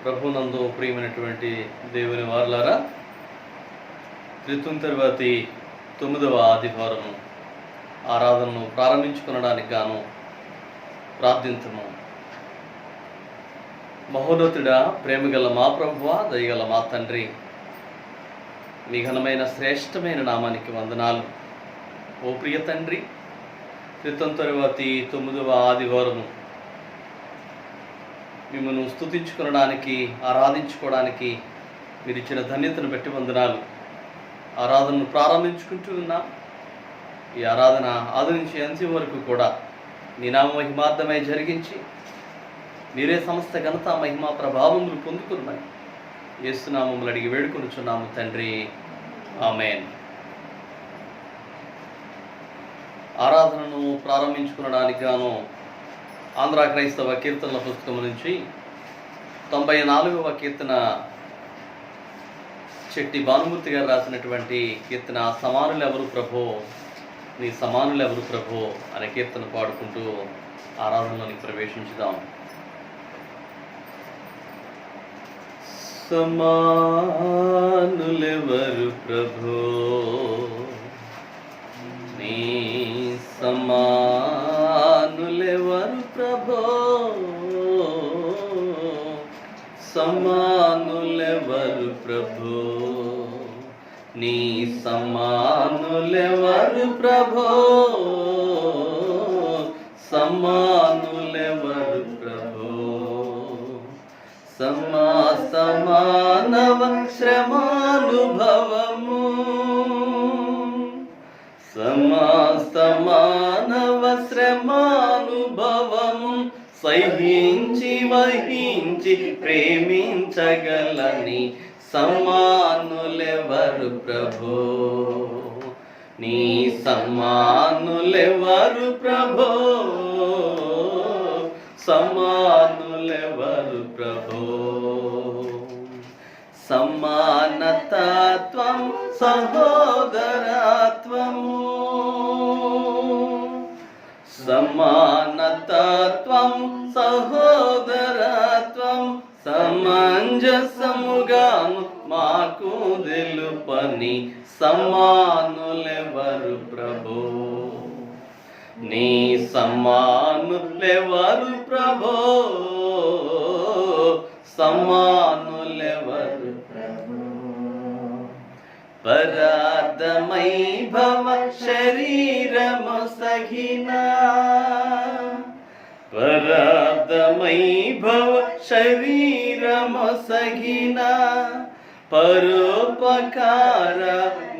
ప్రభునందు ప్రియమైనటువంటి దేవుని వారలారా, త్రితుంతర్వాతి 9వ ఆదివారం ఆరాధనను ప్రారంభించుకొనడానికి గాను ప్రార్థించుము. మహోన్నతుడా, ప్రేమగల మా ప్రభువా, దయగల మా తండ్రి, మీ ఘనమైన శ్రేష్టమైన నామానికి వందనాలు. ఓ ప్రియ తండ్రి, త్రితుంతర్వాతి 9వ ఆదివారము మిమ్మల్ని స్తుతించుకొనడానికి, ఆరాధించుకోవడానికి మీరు ఇచ్చిన ధన్యతను బట్టి వందనాలు. ఆరాధనను ప్రారంభించుకుంటూ ఉన్నాం. ఈ ఆరాధన ఆది నుంచి అంత్యం వరకు కూడా నీ నామ మహిమార్థమై జరిగించి మీరే సమస్త ఘనత మహిమా ప్రభావములు పొందుకున్నాయి. యేసునామములు అడిగి వేడుకొనుచున్నాము తండ్రి, ఆమేన్. ఆరాధనను ప్రారంభించుకునడానికి గాను ఆంధ్ర క్రైస్తవ కీర్తనల పుస్తకం నుంచి 94వ కీర్తన చెట్టి భానుమూర్తి గారు రాసినటువంటి కీర్తన సమానులు ఎవరు ప్రభో, నీ సమానులు ఎవరు ప్రభో అనే కీర్తన పాడుకుంటూ ఆరాధనలోనికి ప్రవేశించుదాం. సమానులెవరు ప్రభో, నీ సమానులెవరు ప్రభో, సమానులెవరు ప్రభో, నీ సమానులెవరు ప్రభో, సమానులెవరు ప్రభో. సమస్త మానవ శ్రమానుభవము, సమస్త మానవ శ్రమానుభవము సహించి వహించి ప్రేమించగలని సమానులెవరు ప్రభో, నీ సమానులెవరు ప్రభో, సమానులెవరు ప్రభో. సమానతత్వం సహోదరత్వము, సమానతత్వం సహోదరత్వం సమంజసముగాను మాకు తెలుపని సమానులెవరు ప్రభో, నీ సమానులెవరు ప్రభో, సమానులెవరు ప్రభో. పరార్థమై భవ శరీరము సఖినా, పరార్థమై భవ శరీరము సఖినా, పరోపకార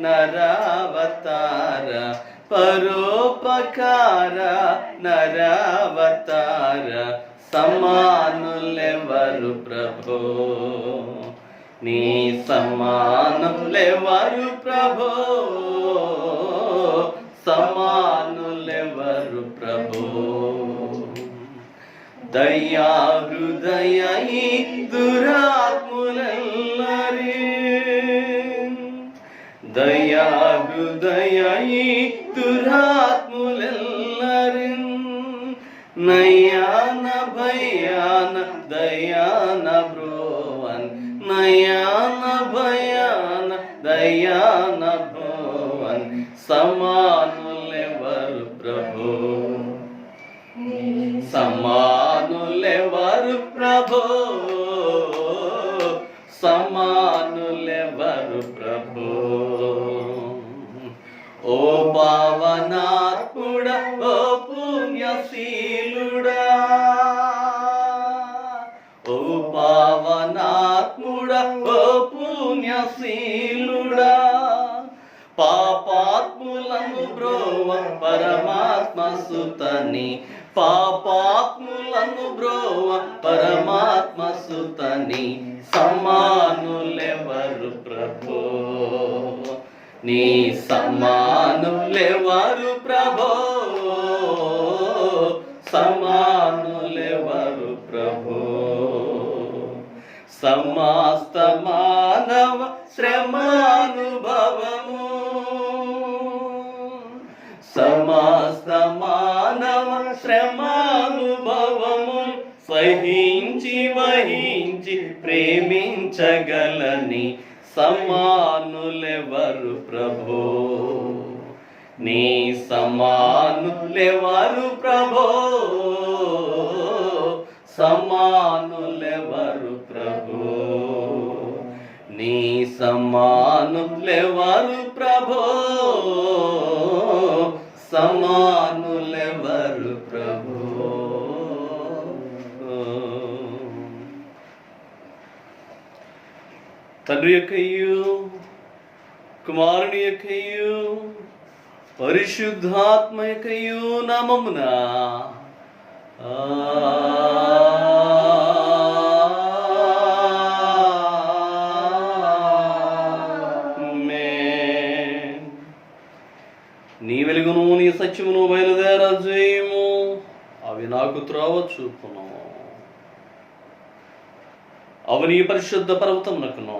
నరావతార, పరోపకార నరావతార సమానులెవరు ప్రభో, నీ సమానులెవరు ప్రభో, సమానులెవరు ప్రభో. దయా హృదయీ దురాత్ములెల్లరి, దయా హృదయీ దురాత్ములెల్లరి, నయాన భయాన దయాన బ్రోవన్, నయాన భయాన దయాన భోవన్ సమానులెవరు ప్రభో, సమానులెవరు ప్రభో, సమానులెవరు ప్రభో. ఓ పావనాత్ముడా, ఓ పుణ్యశీలుడా, ఓ పావనాత్ముడా, ఓ పుణ్యశీలుడా, పాపాత్ములను బ్రోవ పరమాత్మ సుతని, పాపాత్ములను బ్రోవ పరమాత్మ సుతని సమానులెవరు ప్రభో, నీ సమానులెవరు ప్రభో, సమానులెవరు ప్రభో. సమస్త మానవ శ్రమానుభవము, సమస్త మానవ శ్రమానుభవము సహించి వహించి ప్రేమించగలని సమానులెవరు ప్రభో, నీ సమానులెవరు ప్రభో, సమానులెవరు ప్రభో, నీ సమానులెవరు ప్రభో, సమానులెవరు ప్రభో. తండ్రి యొక్కయు కుమారుని యొక్కయు పరిశుద్ధాత్మ యొక్కయు నామమున ఆమేన్. నీ వెలుగును నీ సత్యమును బయలుదేరజేయము, అవి నాకు త్రోవ చూపును. అవి నీ పరిశుద్ధ పర్వతమునకును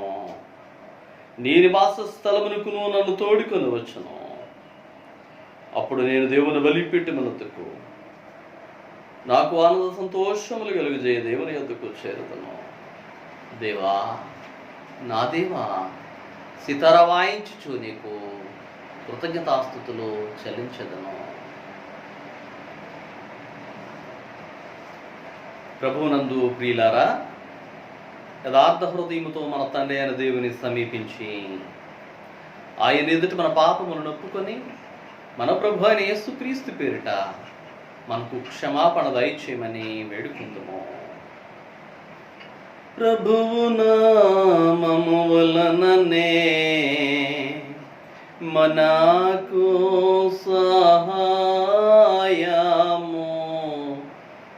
నీ నివాస స్థలమునకును నన్ను తోడుకొని వచ్చును. అప్పుడు నేను దేవుని బలిపీఠమునొద్దకు, నాకు ఆనంద సంతోషములు కలుగజేయ దేవుని యొద్దకు చేరుతాను. దేవా, నా దేవా, సితార వాయించుచు నీకు కృతజ్ఞతాస్తుతులు చెల్లించదను. ప్రభువునందు ప్రియులారా, యథార్థ హృదయముతో మన తండ్రి అయిన దేవుని సమీపించి ఆయన ఎదుట మన పాపములను ఒప్పుకొని మన ప్రభు అయిన యేసుక్రీస్తు పేరిట మనకు క్షమాపణ దయచేయమని వేడుకుందుము. ప్రభువు నామము వలననే మనకు సహాయము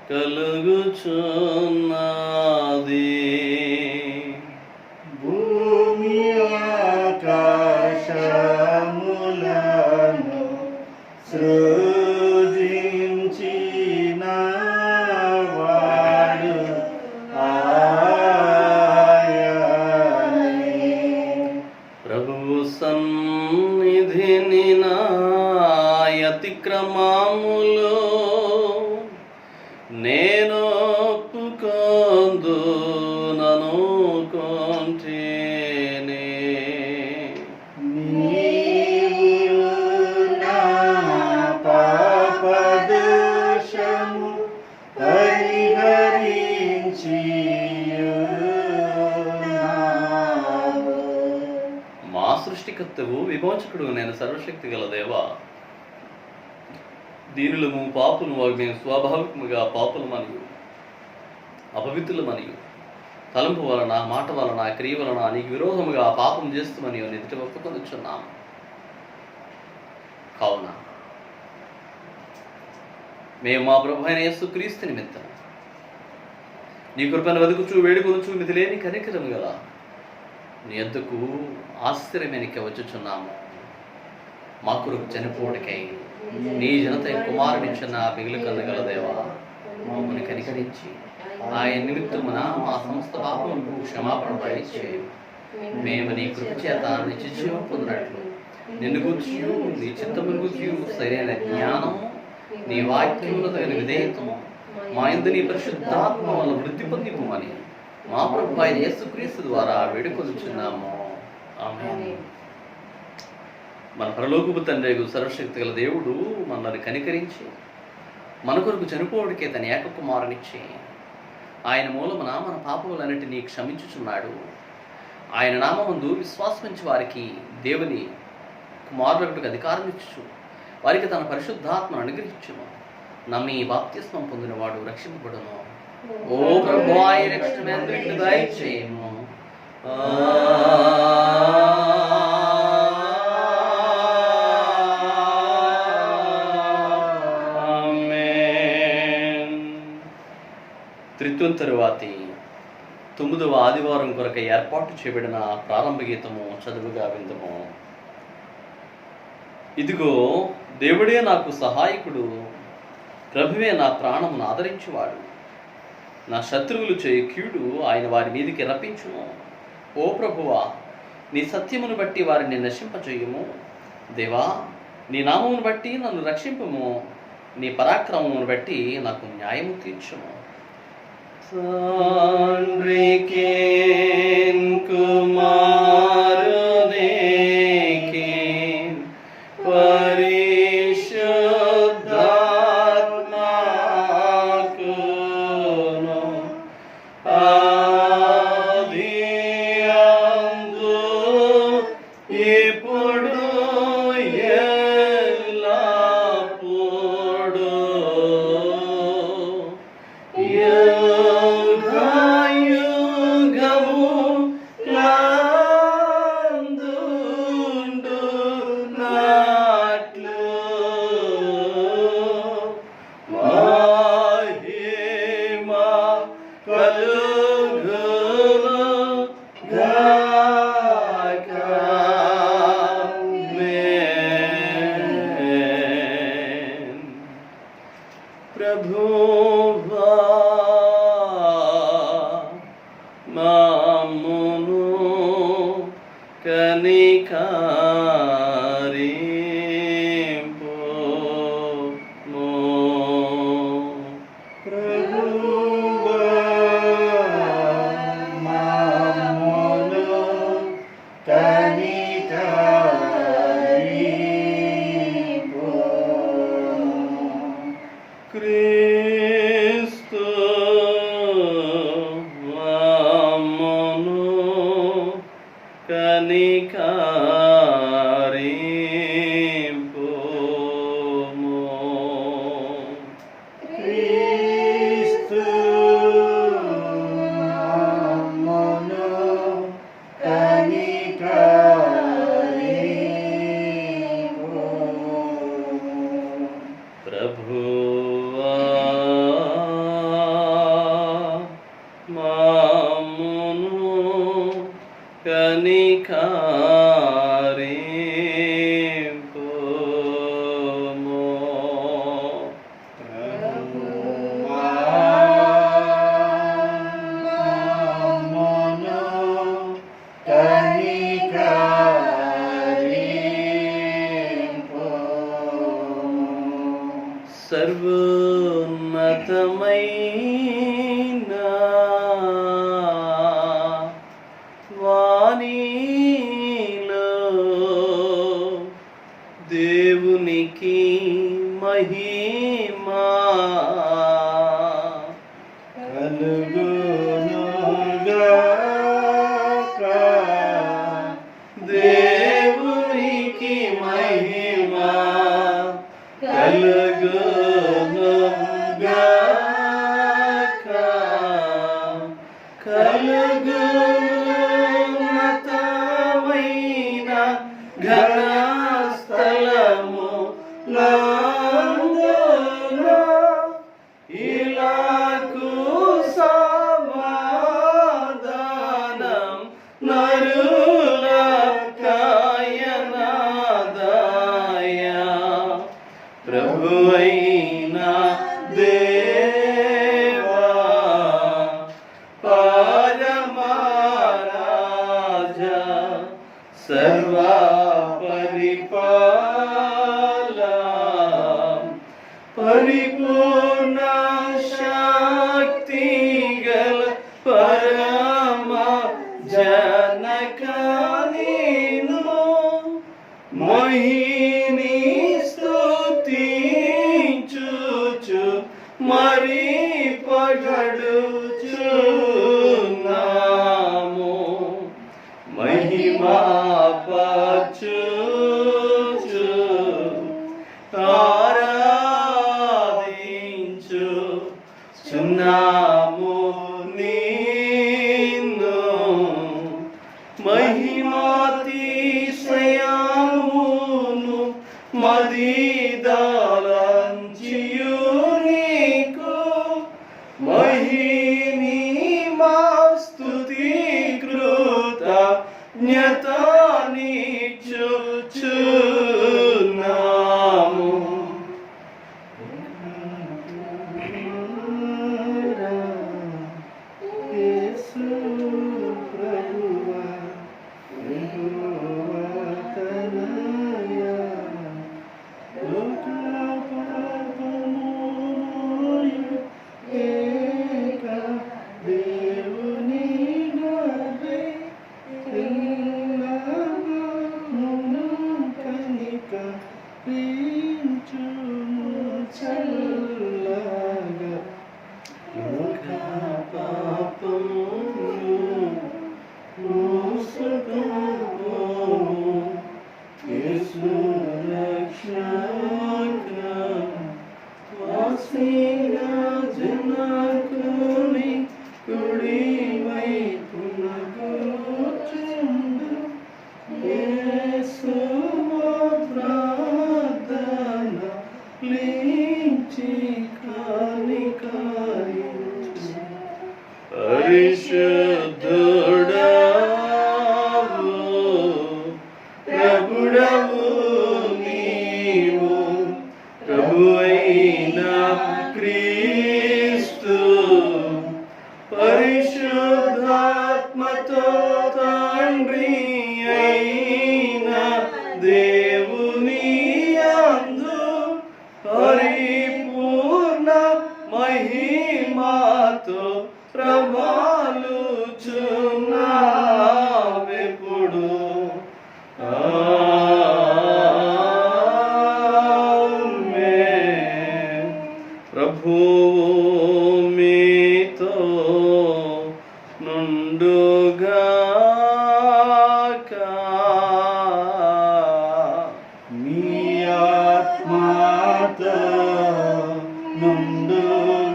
కలుగుచున్నది. భూమి ఆకాశములను సృజించిన వాడు ఆయనే. ప్రభువు సన్నిధిని నా అతిక్రమములు నేను ఒప్పుకొందు ననుకొంటిని. నీవు నా పాపదోషము పరిహరించియున్నావు. మా సృష్టికర్తవు విమోచకుడు నేను సర్వశక్తి గల దేవా, దీనులము పాపులు మేము స్వాభావికముగా పాపులు మరియు అపవిత్రులు మరియు తలంపు వలన మాట వలన క్రియ వలన నీకు విరోధముగా పాపం చేస్తామని నిధి ఒప్పుకొనిచున్నాము. కావున మేము మా ప్రభు అయిన యేసుక్రీస్తు నిమిత్తం నీ కృపను వెతుకుచూ వేడుకొనుచు మితిలేని కనికరము గల నీ యొద్దకు ఆశ్చర్యమేనికి వచ్చుచున్నాము. మా కొరకు చనిపోవడికై నీ జనత కుమారునిచ్చిన మిగిలి కన్నగల దేవా, మమ్మల్ని కనికరించి ఆయన నిమిత్తమున మా సమస్త పాపములకు క్షమాపణ దయచేయు. మేము నీ కృప చేత నిత్యజీవం పొందినట్లు నిన్ను గుర్చియు నీ చిత్తమును గుర్చియు సరైన జ్ఞానము నీ వాక్యములు తగిన విధేయతము మా యందు నీ పరిశుద్ధాత్మ వల్ల వృద్ధి పొందిపోమని మా ప్రభు అయిన యేసుక్రీస్తు ద్వారా వేడుకొనుచున్నాము. ఆమేన్. మన పరలోకపు తండ్రి సర్వశక్తి గల దేవుడు మనల్ని కనికరించి మన కొరకు చనిపోవడికే తన ఏక కుమారునిచ్చి ఆయన మూలమున మన పాపములన్నిటినీ క్షమించుచున్నాడు. ఆయన నామమందు విశ్వాసమించి వారికి దేవుని కుమారులకు అధికారం ఇచ్చుచు వారికి తన పరిశుద్ధాత్మను అనుగ్రహించును. నమ్మి బాప్తిస్మం పొందినవాడు రక్షింపబడును. ఓ ప్రభు, ఆయన రక్షణ దయచేయము. త్రిత్వం తరువాతి 9వ ఆదివారం కొరకు ఏర్పాటు చేయబడిన ప్రారంభ గీతము చదువుగా విందుము. ఇదిగో దేవుడే నాకు సహాయకుడు, ప్రభువే నా ప్రాణమును ఆదరించువాడు. నా శత్రువులు చేయి కీడు ఆయన వారి మీదికి రప్పించును. ఓ ప్రభువా, నీ సత్యమును బట్టి వారిని నశింపజేయుము. దేవా, నీ నామమును బట్టి నన్ను రక్షింపుము. నీ పరాక్రమమును బట్టి నాకు న్యాయము తీర్చుము. తండ్రికేన్ కుమారునికేన్ పరిశుద్ధాత్మకును ఆదియందు ఇప్పుడు ఎల్లప్పుడూ ప్రభువా మమ్మును కనికరింపుము. ప్రభువా మమ్మును కనికరింపుము. క్రీస్తు మమ్మును కనికరింపుము. క్రీస్తు మమ్మును కనికరింపుము. ప్రభువా మమ్మును కనికరింపుము. ప్రభువా మమ్మును కనికరింపుము. సర్వోన్నతమైన వాణిలో దేవునికి మహిమా కలుగునుగాక. దేవునికి మహిమా కలుగునుగాక. కలుగున్నతమైన ఘనస్థలము నందున ఇలాకు సమాధానం నరులకాయనాదాయ. ప్రభువైన దేవా పరమరాజా సర్వ పరిపాలా పరిపూర్ణ శక్తి గల పరమ జనక నీను మహిని స్తుతించుచు మరి పగడుచున్నాము. మహిమా పరచుచు ఆరాధించు చున్నాము నిన్ను. మహిమాతిశయమును మదిదలంచియు నీకు మహిని మా స్తుతి కృతజ్ఞతనిచ్చుచున్నాము. యేసు ప్రభువా ప్రభువా తనయా లోక పాపమును ఏక పాపమును మోసుకుపోవు యేసు రక్షక వాసిన జనకుని కుడి వైపున కూర్చుండు యేసు ప్రార్థన లించి కానికరించు పరిశుద్ధుడవు ప్రభుడవు నీవు ప్రభువైన క్రీస్తు పరిశుద్ధాత్మతో తండ్రి అయిన దేవుని యందు పరిపూర్ణ మహిమతో ప్రమాలుచున్నావెప్పుడు ఆమేన్. ప్రభువు మీతో నుండుగాక మీ ఆత్మతో నుండుగాక.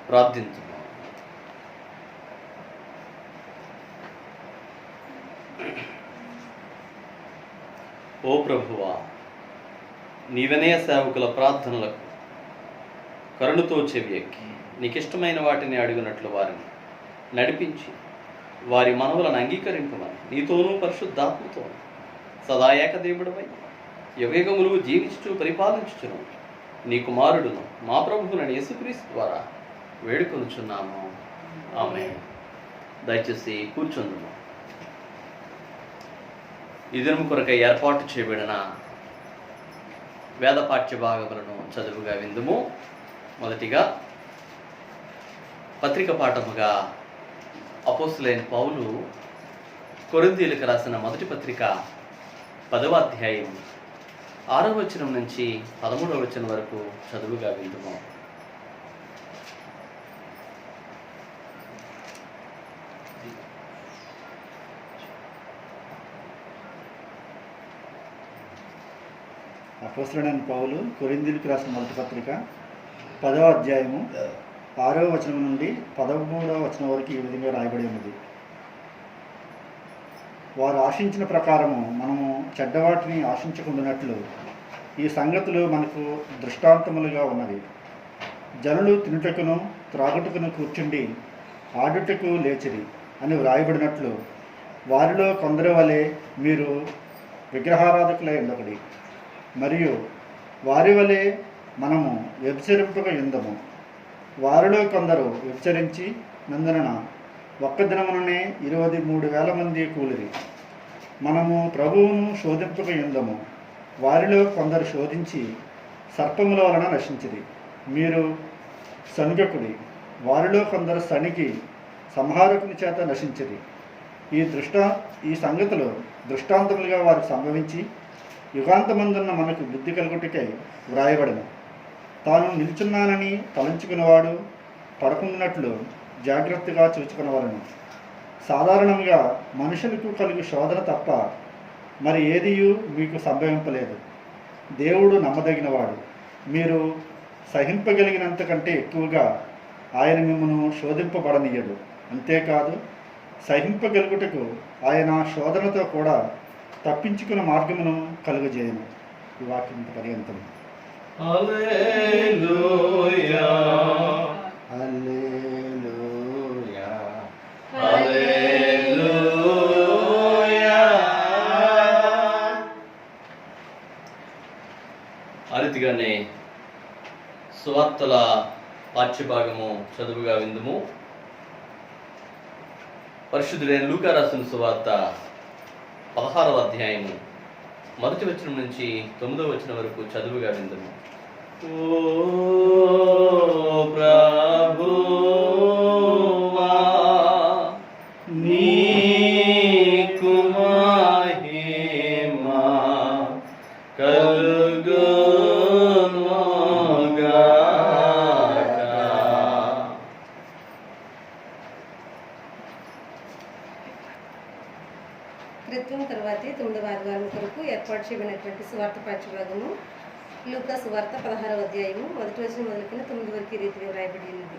ప్రార్థించుము. ఓ ప్రభువా, నీ వినయ సేవకుల ప్రార్థనలకు కరుణతో చెవి ఎక్కి నీకిష్టమైన వాటిని అడిగినట్లు వారిని నడిపించి వారి మనవులను అంగీకరింపమని నీతోనూ పరిశుద్ధాత్మతోనూ సదా ఏకదేవుడవై యుగయుగములు జీవించుచు పరిపాలించుచును నీ కుమారుడును మా ప్రభువునని యేసుక్రీస్తు ద్వారా వేడుకొనుచున్నాము. ఆమేన్. దయచేసి కూర్చుందుము. ఈ దినం కొరకై ఏర్పాటు చేయబడిన వేద పాఠ్య భాగములను చదువుగా విందుము. మొదటిగా పత్రిక పాఠముగా అపోస్తులైన పౌలు కొరింథీయులకు రాసిన మొదటి పత్రిక 10వ అధ్యాయం 6వ వచనం నుంచి 13వ వచనం వరకు చదువుగా విందుము. అపోస్తలుడైన పౌలు కొరింథీయులకు రాసిన మొదటి పత్రిక 10వ అధ్యాయము 6వ వచనం నుండి 13వ వచనం వరకు ఈ విధంగా రాయబడి ఉన్నది. వారు ఆశించిన ప్రకారము మనము చెడ్డవాటిని ఆశించకుండానట్లు ఈ సంగతులు మనకు దృష్టాంతములుగా ఉన్నవి. జనులు తినుటకును త్రాగుటకును కూర్చుండి ఆడుటకు లేచిరి అని వ్రాయబడినట్లు వారిలో కొందరి వలె మీరు విగ్రహారాధకులై ఉండకూడి, మరియు వారి వలె మనము వ్యభిచరింపక యుందము. వారిలో కొందరు వ్యభిచరించి నందున ఒక్క దినముననే 23,000 మంది కూలిరి. మనము ప్రభువును శోధింపక యుందము. వారిలో కొందరు శోధించి సర్పముల వలన నశించిరి. మీరు సనుగకుడి. వారిలో కొందరు సణికి సంహారకుని చేత నశించిరి. ఈ సంగతులు దృష్టాంతములుగా వారికి సంభవించి యుగాంతమందున్న మనకు బుద్ధి కలుగుటకై వ్రాయబడను. తాను నిల్చున్నానని తలంచుకునేవాడు పడకుండానట్లు జాగ్రత్తగా చూచుకునేవారును. సాధారణంగా మనుషులకు కలుగు శోధన తప్ప మరి ఏదియూ మీకు సంభవింపలేదు. దేవుడు నమ్మదగినవాడు. మీరు సహింపగలిగినంత కంటే ఎక్కువగా ఆయన మిమ్మను శోధింపబడనీయడు. అంతేకాదు, సహింపగలుగుటకు ఆయన శోధనతో కూడా తప్పించుకున్న మార్గమును కలుగజేయను. ఈ వాక్యం పర్యంతం. హల్లెలూయా హల్లెలూయా హల్లెలూయా. ఆ రీతిగానే సువార్తల పాఠ్యభాగము చదువుగా విందుము. పరిశుద్ధుడైన లూకా రాసిన సువార్త 16వ అధ్యాయము 1వ వచనం నుంచి 9వ వచనం వరకు చదువుగా విందుము. ఓ ప్రభువా, నీకు మహిమ కలుగునుగాక. సంవత్సరం తర్వాతి 9వ ఆదివారం కొరకు ఏర్పాటు చేయబడినటువంటి సువార్త పాఠ్యభాగము లూకా సువార్త 16వ అధ్యాయము 1వ వచనం మొదలుకొని 9 వరకు ఈ రీతిగా వ్రాయబడి ఉన్నది.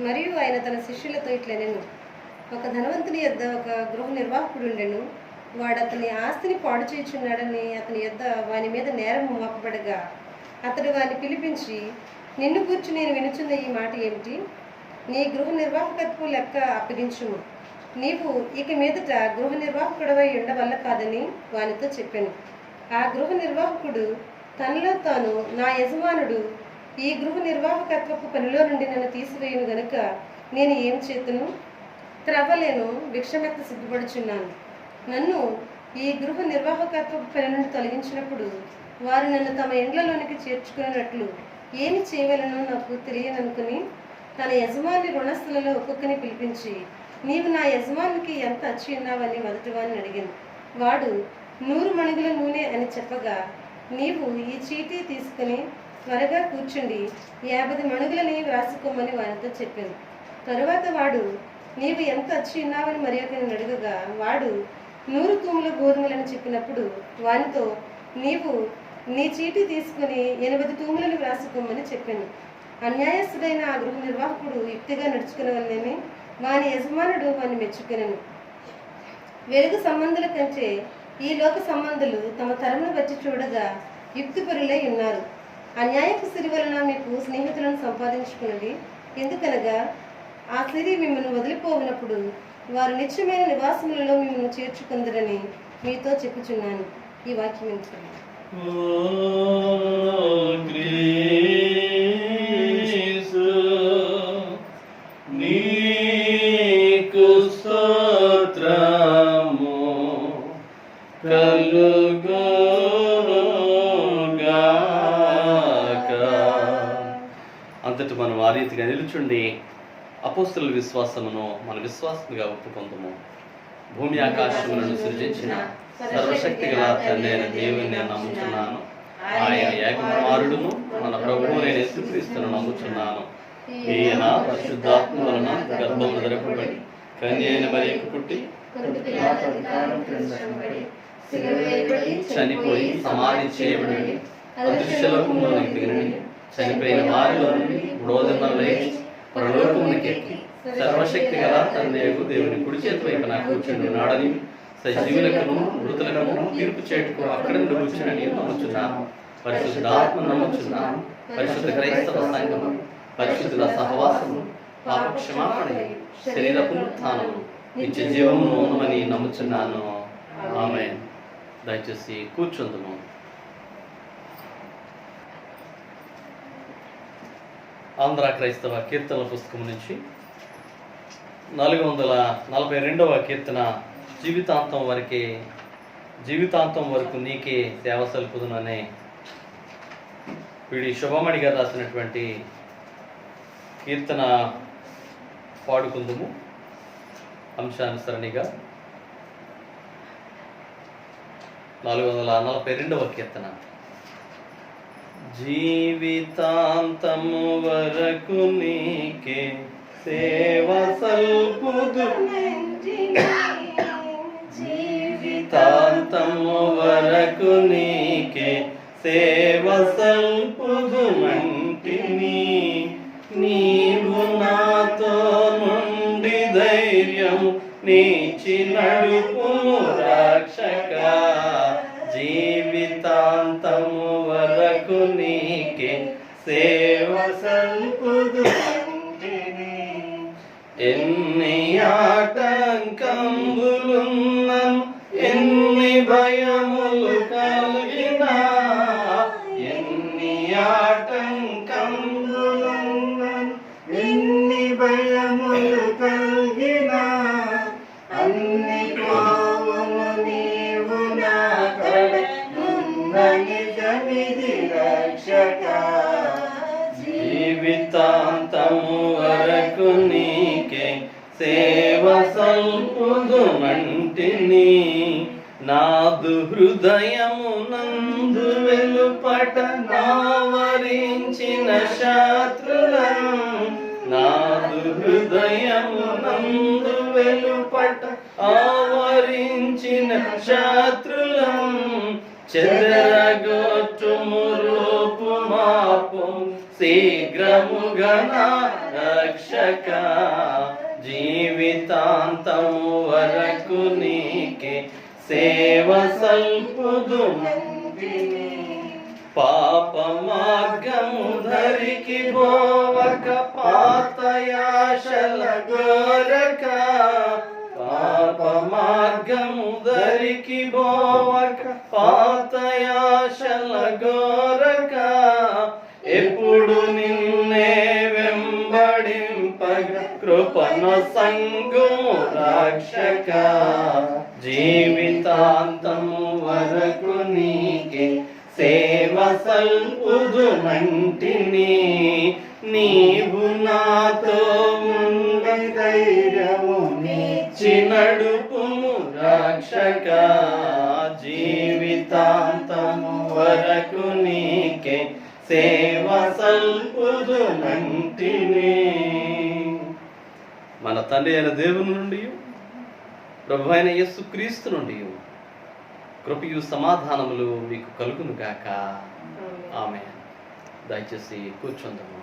మరియు ఆయన తన శిష్యులతో ఇట్లనెను, ఒక ధనవంతుని యొద్ద ఒక గృహ నిర్వాహకుడు ఉండెను. వాడు అతని ఆస్తిని పాడు చేయుచున్నాడని అతని యొద్ద వాని మీద నేరం మోపబడగా అతడు వాని పిలిపించి, నిన్ను కూర్చి నేను వినుచున్న ఈ మాట ఏమిటి? నీ గృహ నిర్వాహకత్వం లెక్క అప్పగించుము. నీవు ఇక మీదట గృహ నిర్వాహకుడవై ఉండవల్ల కాదని వానితో చెప్పాను. ఆ గృహ నిర్వాహకుడు తనలో తాను, నా యజమానుడు ఈ గృహ నిర్వాహకత్వపు పనిలో నుండి నన్ను తీసివేయును గనుక నేను ఏం చేతును? త్రవ్వలేను, భిక్షమెత్త సిద్ధపడుచున్నాను. నన్ను ఈ గృహ నిర్వాహకత్వపు పని నుండి తొలగించినప్పుడు వారు నన్ను తమ ఇండ్లలోనికి చేర్చుకున్నట్లు ఏమి చేయవలనో నాకు తెలియననుకుని తన యజమాని రుణస్థులలో ఒక్కొక్కని పిలిపించి, నీవు నా యజమానికి ఎంత అచ్చి ఉన్నావని మొదటి వాడిని అడిగాను. వాడు 100 మణుగుల నూనె అని చెప్పగా, నీవు ఈ చీటీ తీసుకుని త్వరగా కూర్చుండి 50 మణుగులని వ్రాసుకోమని వానితో చెప్పాను. తరువాత వాడు, నీవు ఎంత అచ్చి ఉన్నావని మరి ఒకరిని అడగగా, వాడు 100 తూముల గోధుమలని చెప్పినప్పుడు వానితో, నీవు నీ చీటీ తీసుకుని 80 తూములను వ్రాసుకోమని చెప్పాను. అన్యాయస్తుడైన ఆ గృహ నిర్వాహకుడు యుక్తిగా నడుచుకునేవాళ్ళని వాని యజమానుడు వాని మెచ్చుకునేను. వెలుగు సంబంధుల కంటే ఈ లోక సంబంధులు తమ తరమును బట్టి చూడగా యుక్తిపరులై ఉన్నారు. అన్యాయపు సిరి వలన మీకు స్నేహితులను సంపాదించుకున్నది ఎందుకనగా ఆ సిరి మిమ్మల్ని వదిలిపోయినప్పుడు వారు నిత్యమైన నివాసములలో మిమ్మల్ని చేర్చుకుందరని మీతో చెప్పుచున్నాను. ఈ వాక్యం ఎందుకు? నీకు స్తోత్రము కలుగుగాక. అంతటి మనం ఆ రీతిగా నిలుచుండి అపోస్తలుల విశ్వాసమును మన విశ్వాసముగా ఒప్పుకొందుము. భూమి ఆకాశములను సృజించిన సర్వశక్తి గల తండ్రి అయిన దేవుని నేను నమ్ముచున్నాను. ఆయన ఏకకుమారుడును మన ప్రభువునైన యేసుక్రీస్తును నమ్ముచున్నాను. ఈయన పరిశుద్ధాత్మ వలన గర్భమున ధరింపబడి కన్య అయిన మరియకు పుట్టి చనిపోయి సమాధి చేయబడి అదృశ్యలోకములోనికి దిగినని చనిపోయిన వారిలో నుండి 3వ దినమున లేచి పరలోకమునకు ఎక్కి సర్వశక్తి గల తండ్రియగు దేవుని కుడి చేతి వైపున కూర్చుని ఉన్నాడని సజీవులకును మృతులకును తీర్పు చేటుకు అక్కడ నుండి కూర్చుని నమ్ముచున్నాను. పరిశుద్ధాత్మ నమ్ముచున్నాను. పరిశుద్ధ క్రైస్తవ సంఘము, పరిశుద్ధుల సహవాసము, పాప క్షమాపణ, శరీర పునరుత్థానము, నిత్య జీవమును ఉన్నమని నమ్ముచున్నాను. ఆమేన్. దయచేసి కూర్చుందుము. ఆంధ్ర క్రైస్తవ కీర్తనల పుస్తకం నుంచి 442వ కీర్తన, జీవితాంతం వరకు నీకే సేవ సల్పుదును అనే వీడి శుభమణి గారు రాసినటువంటి కీర్తన పాడుకుందుము అంశానుసరణిగా. 442వ కీర్తన. జీవితాంతము వరకు నీకే సేవ సల్పుదు, జీవితాంతము వరకు నీకే సేవ సల్పుదుమంటిని. నీవు నాతో నుండి ధైర్యం నీచి నడుపుము రక్షక. జీవితాంతము వరకు నీకే సేవ సల్పుదుమంటిని. ఎన్ని ఆటంకములున్నను, ఎన్ని భయములు కలిగినా, ఎన్ని ఆటంకములున్నను, ఎన్ని భయములు కలిగినా, అన్ని పోవును నీవు నా కడనున్న నిజమిది రక్షక. జీవితాంతము వరకు నీకే సేవ సల్పుదుమంటిని. నాదు హృదయము నందు వెలుపట నావరించిన శత్రులను, నాదు హృదయము నందు వెలుపట ఆవరించిన భాగ్యముగన రక్షక జీవితాంతము వరకు నీకే సేవ సల్పుదు పాప మార్గము ధరికి పోవక పాతయాశల గోరక పాప మార్గము ధరికి పోవక పాతయాశల గోరక ఎప్పుడు నిన్నే వెంబడింపగ కృపను సంగుము రక్షక జీవితాంతము వరకు నీకే సేవ సల్పుదు నంటిని నీవు నాతో ఉండి ధైర్యము నీచి నడుపుము రక్షక జీవితాంతము వరకు నీకే సేవ సల్పుదు నంటిని. మన తండ్రి అయిన దేవుని నుండి ప్రభు అయిన యేసుక్రీస్తు నుండి కృపయు సమాధానములు మీకు కలుగును గాక. ఆమేన్. దయచేసి కూర్చుందాము.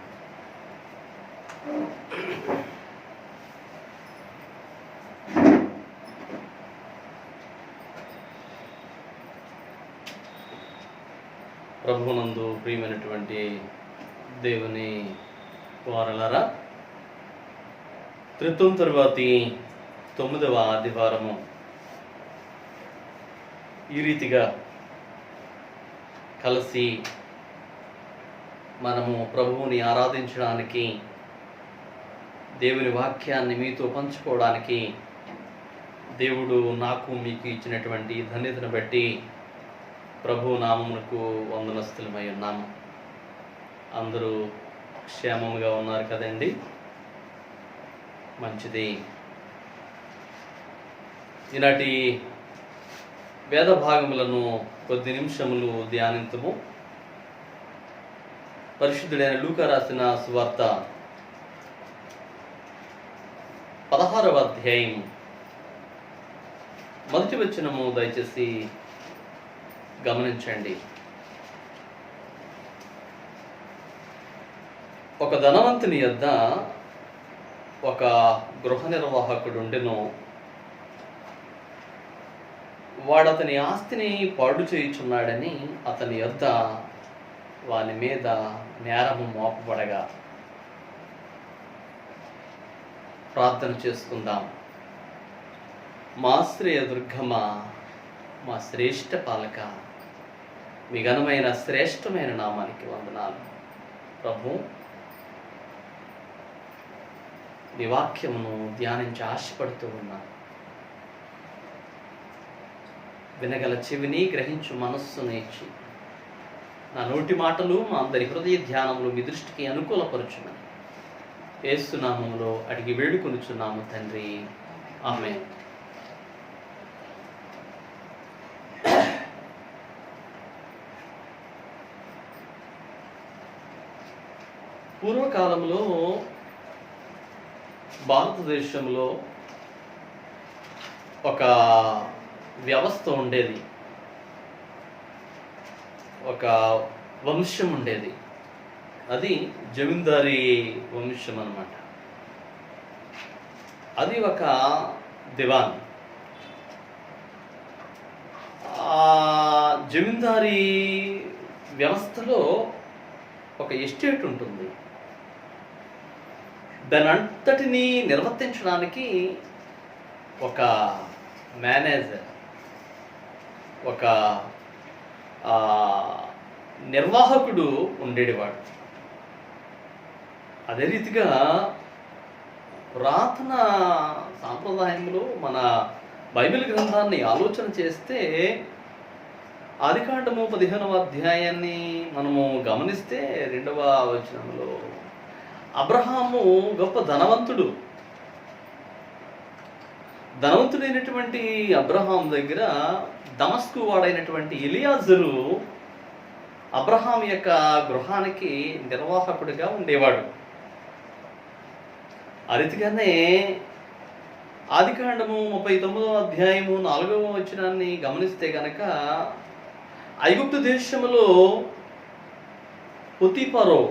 ప్రభువునందు ప్రియమైనటువంటి దేవుని వారలారా, త్రిత్వం తరువాతి 9వ ఆదివారము ఈ రీతిగా కలిసి మనము ప్రభువుని ఆరాధించడానికి, దేవుని వాక్యాన్ని మీతో పంచుకోవడానికి దేవుడు నాకు మీకు ఇచ్చినటువంటి ధన్యతను బట్టి ప్రభు నామమునకు వందనస్తులమై ఉన్నాము. అందరూ క్షేమంగా ఉన్నారు కదండి? మంచిది. ఈనాటి వేద భాగములను కొద్ది నిమిషములు ధ్యానించము. పరిశుద్ధుడైన లూకా రాసిన సువార్త 16వ అధ్యాయం మొదటి వచనము దయచేసి గమనించండి. ఒక ధనవంతుని యొద్ద ఒక గృహ నిర్వాహకుడు ఉండెను. వాడతని ఆస్తిని పాడు చేయుచున్నాడని అతని యొద్ద వాని మీద నేరము మోపబడగా. ప్రార్థన చేసుకుందాం. మా శ్రేయ దుర్గమ, మా శ్రేష్ఠ పాలక, మీ ఘనమైన శ్రేష్టమైన నామానికి వందనాలు. ప్రభు, నీ వాక్యమును ధ్యానించి ఆశపడుతూ ఉన్నా. వినగల చెవిని, గ్రహించు మనస్సును ఇచ్చి నా నోటి మాటలు మా అందరి హృదయ ధ్యానములు మీ దృష్టికి అనుకూలపరచుమని యేసు నామములో అడిగి వేడుకొనుచున్నాము తండ్రి. ఆమేన్. పూర్వకాలంలో భారతదేశంలో ఒక వ్యవస్థ ఉండేది, ఒక వంశం ఉండేది. అది జమీందారీ వంశం అన్నమాట. అది ఒక దివాన్. ఆ జమీందారీ వ్యవస్థలో ఒక ఎస్టేట్ ఉంటుంది. దాని అంతటిని నిర్వర్తించడానికి ఒక మేనేజర్, ఒక నిర్వాహకుడు ఉండేవాడు. అదే రీతిగా పురాతన సాంప్రదాయంలో మన బైబిల్ గ్రంథాన్ని ఆలోచన చేస్తే ఆదికాండము 15వ అధ్యాయాన్ని మనము గమనిస్తే 2వ వచనంలో అబ్రహాము గొప్ప ధనవంతుడు. ధనవంతుడైనటువంటి అబ్రహాం దగ్గర దమస్కు వాడైనటువంటి ఎలియాజరు అబ్రహాం యొక్క గృహానికి నిర్వాహకుడిగా ఉండేవాడు. ఆ రీతిగానే ఆదికాండము 39వ అధ్యాయము 4వ వచనాన్ని గమనిస్తే గనక ఐగుప్తు దేశములో పొతిఫరో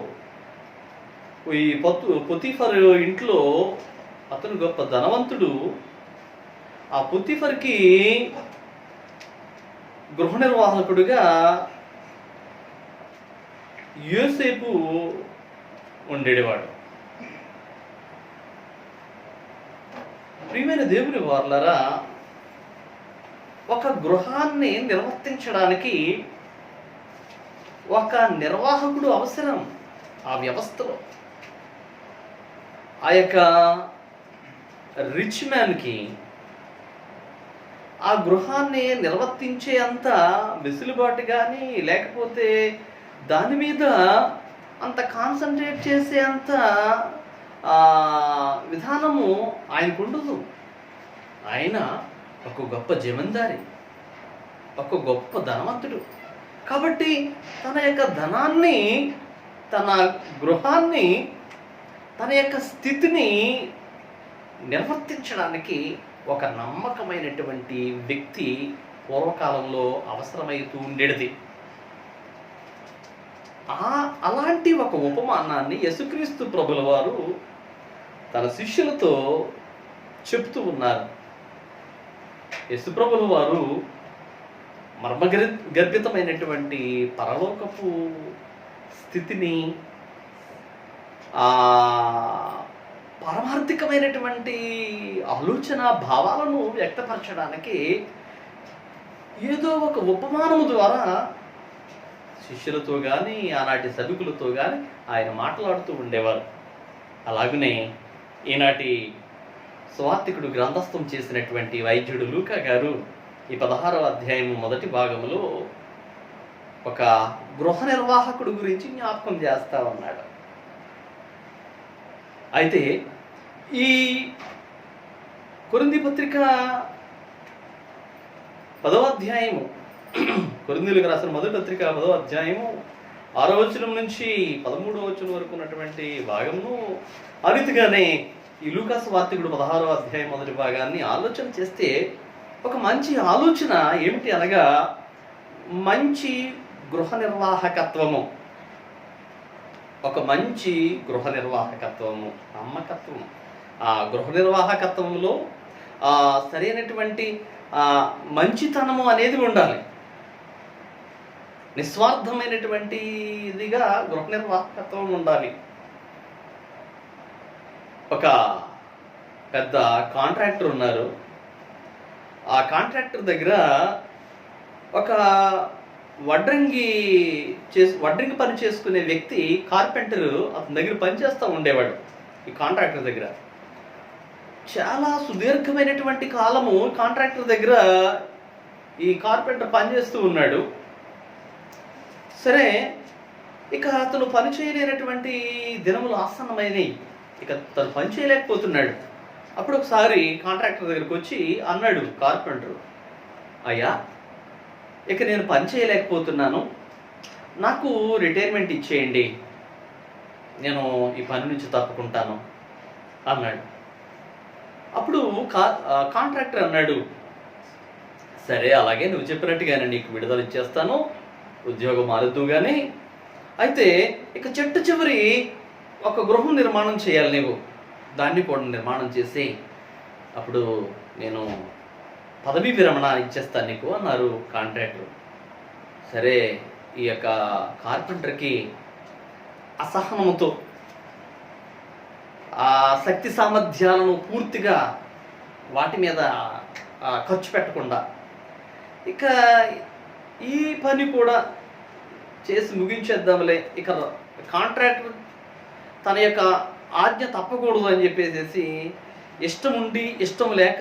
ఈ పొతీఫర్ ఇంట్లో అతను గొప్ప ధనవంతుడు. ఆ పొతీఫర్కి గృహ నిర్వాహకుడిగా యోసేపు ఉండేవాడు. ప్రియమైన దేవుని వారలారా, ఒక గృహాన్ని నిర్వర్తించడానికి ఒక నిర్వాహకుడు అవసరం. ఆ వ్యవస్థలో ఆ యొక్క రిచ్ మ్యాన్కి ఆ గృహాన్ని నిర్వర్తించే అంత వెసులుబాటు కానీ, లేకపోతే దాని మీద అంత కాన్సన్ట్రేట్ చేసే అంత విధానము ఆయనకు ఉండదు. ఆయన ఒక గొప్ప జమీందారి, ఒక గొప్ప ధనవంతుడు. కాబట్టి తన యొక్క ధనాన్ని, తన గృహాన్ని, తన యొక్క స్థితిని నిర్వర్తించడానికి ఒక నమ్మకమైనటువంటి వ్యక్తి పూర్వకాలంలో అవసరమవుతూ ఉండేది. అలాంటి ఒక ఉపమానాన్ని యేసుక్రీస్తు ప్రభుల వారు తన శిష్యులతో చెప్తూ ఉన్నారు. యేసుప్రభుల వారు మర్మగర్భితమైనటువంటి పరలోకపు స్థితిని, పారమార్థికమైనటువంటి ఆలోచన భావాలను వ్యక్తపరచడానికి ఏదో ఒక ఉపమానము ద్వారా శిష్యులతో కానీ, ఆనాటి సభికులతో కానీ ఆయన మాట్లాడుతూ ఉండేవారు. అలాగనే ఈనాటి సువార్తికుడు గ్రంథస్థం చేసినటువంటి వైద్యుడు లూకా గారు ఈ 16వ అధ్యాయం మొదటి భాగంలో ఒక గృహ నిర్వాహకుడు గురించి జ్ఞాపకం చేస్తా ఉన్నాడు. అయితే ఈ కొరింథీ పత్రిక 10వ అధ్యాయము, కొరింథీయులకు రాసిన మొదటి పత్రిక 10వ అధ్యాయము 6వ వచనం నుంచి 13వ వచనం వరకు ఉన్నటువంటి భాగమును, ఆ రీతిగానే ఈ లూకా సువార్తికుడు 16వ అధ్యాయం మొదటి భాగాన్ని ఆలోచన చేస్తే ఒక మంచి ఆలోచన ఏమిటి అనగా, మంచి గృహ నిర్వాహకత్వము, ఒక మంచి గృహ నిర్వాహకత్వము, నమ్మకత్వము. ఆ గృహ నిర్వాహకత్వంలో సరైనటువంటి మంచితనము అనేది ఉండాలి. నిస్వార్థమైనటువంటి ఇదిగా గృహ నిర్వాహకత్వం ఉండాలి. ఒక పెద్ద కాంట్రాక్టర్ ఉన్నారు. ఆ కాంట్రాక్టర్ దగ్గర ఒక వడ్రంగి పని చేసుకునే వ్యక్తి, కార్పెంటర్, అతని దగ్గర పనిచేస్తూ ఉండేవాడు. ఈ కాంట్రాక్టర్ దగ్గర చాలా సుదీర్ఘమైనటువంటి కాలము కాంట్రాక్టర్ దగ్గర ఈ కార్పెంటర్ పనిచేస్తూ ఉన్నాడు. సరే, ఇక అతను పని చేయలేనటువంటి దినములు ఆసన్నమైనవి. ఇక తను పని చేయలేకపోతున్నాడు. అప్పుడు ఒకసారి కాంట్రాక్టర్ దగ్గరికి వచ్చి అన్నాడు కార్పెంటర్, అయ్యా, ఇక నేను పని చేయలేకపోతున్నాను, నాకు రిటైర్మెంట్ ఇచ్చేయండి, నేను ఈ పని నుంచి తప్పుకుంటాను అన్నాడు. అప్పుడు కాంట్రాక్టర్ అన్నాడు, సరే, అలాగే నువ్వు చెప్పినట్టుగానే నీకు విడుదల ఇచ్చేస్తాను, ఉద్యోగం మారుద్దు కానీ, అయితే ఇక చెట్టు చివరి ఒక గృహం నిర్మాణం చేయాలి, నీవు దాన్ని కూడా నిర్మాణం చేసి అప్పుడు నేను పదవీ విరమణ ఇచ్చేస్తాను నీకు అన్నారు కాంట్రాక్టర్. సరే, ఈ యొక్క కార్పెంటర్కి అసహనంతో ఆ శక్తి సామర్థ్యాలను పూర్తిగా వాటి మీద ఖర్చు పెట్టకుండా ఇక ఈ పని కూడా చేసి ముగించేద్దాంలే, ఇక కాంట్రాక్టర్ తన యొక్క ఆజ్ఞ తప్పకూడదు అని చెప్పేసి ఇష్టం ఉండి ఇష్టం లేక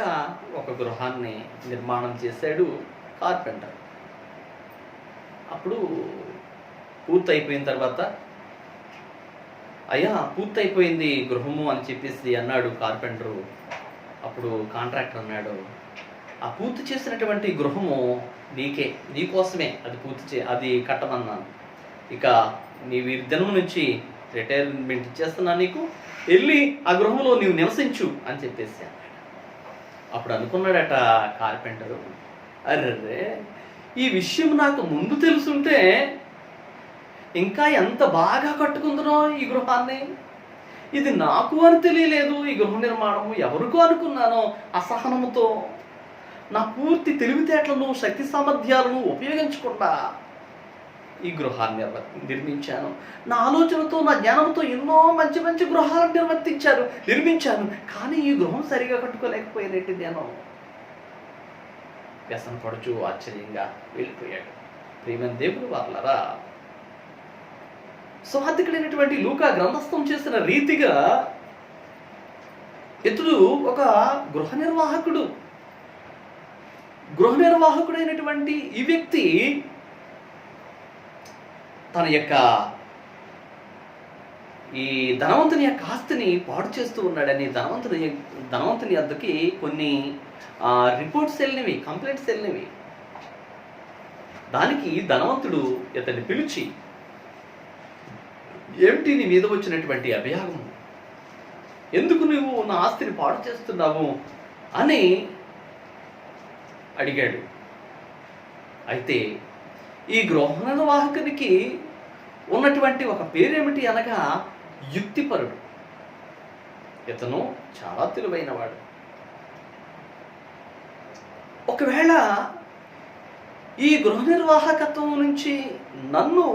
ఒక గృహాన్ని నిర్మాణం చేశాడు కార్పెంటర్. అప్పుడు పూర్తయిపోయిన తర్వాత, అయ్యా, పూర్తయిపోయింది గృహము అని చెప్పేసి అన్నాడు కార్పెంటరు. అప్పుడు కాంట్రాక్టర్ అన్నాడు, ఆ పూర్తి చేసినటువంటి గృహము నీకోసమే అది కట్టమన్నాను, ఇక నీ దినం నుంచి రిటైర్మెంట్ ఇచ్చేస్తున్నాను, నీకు వెళ్ళి ఆ గృహంలో నీవు నివసించు అని చెప్పేసి అన్నాడు. అప్పుడు అనుకున్నాడట కార్పెంటరు, అర్రే, ఈ విషయం నాకు ముందు తెలుసుంటే ఇంకా ఎంత బాగా కట్టుకుందునో ఈ గృహాన్ని, ఇది నాకు అని తెలియలేదు. ఈ గృహ నిర్మాణము ఎవరికో అనుకున్నానో అసహనముతో నా పూర్తి తెలివితేటలను శక్తి సామర్థ్యాలను ఉపయోగించకుండా ఈ గృహాన్ని నిర్మించాను. నా ఆలోచనతో నా జ్ఞానంతో ఎన్నో మంచి మంచి గృహాలను నిర్మించాను. కానీ ఈ గృహం సరిగా కట్టుకోలేకపోయేది నేను వ్యసన పడుచు ఆశ్చర్యంగా వెళ్ళిపోయాడు. ప్రియమైన దేవుని వాళ్ళరా, సువార్తికుడైనటువంటి లూకా గ్రంథస్థం చేసిన రీతిగా ఇతడు ఒక గృహ నిర్వాహకుడైనటువంటి ఈ వ్యక్తి తన యొక్క ఈ ధనవంతుని యొక్క ఆస్తిని పాడు చేస్తూ ఉన్నాడని ధనవంతుని వద్దకి కొన్ని రిపోర్ట్స్ వెళ్ళినవి, కంప్లైంట్స్ వెళ్ళినవి. దానికి ధనవంతుడు ఇతన్ని పిలిచి, ఏమిటి నీ మీద వచ్చినటువంటి అభియోగం, ఎందుకు నువ్వు నా ఆస్తిని పాడు చేస్తున్నావు అని అడిగాడు. అయితే ఈ గృహ నిర్వాహకునికి ఉన్నటువంటి ఒక పేరేమిటి అనగా యుక్తిపరుడు. ఇతను చాలా తెలివైనవాడు. ఒకవేళ ఈ గృహ నిర్వాహకత్వం నుంచి నన్ను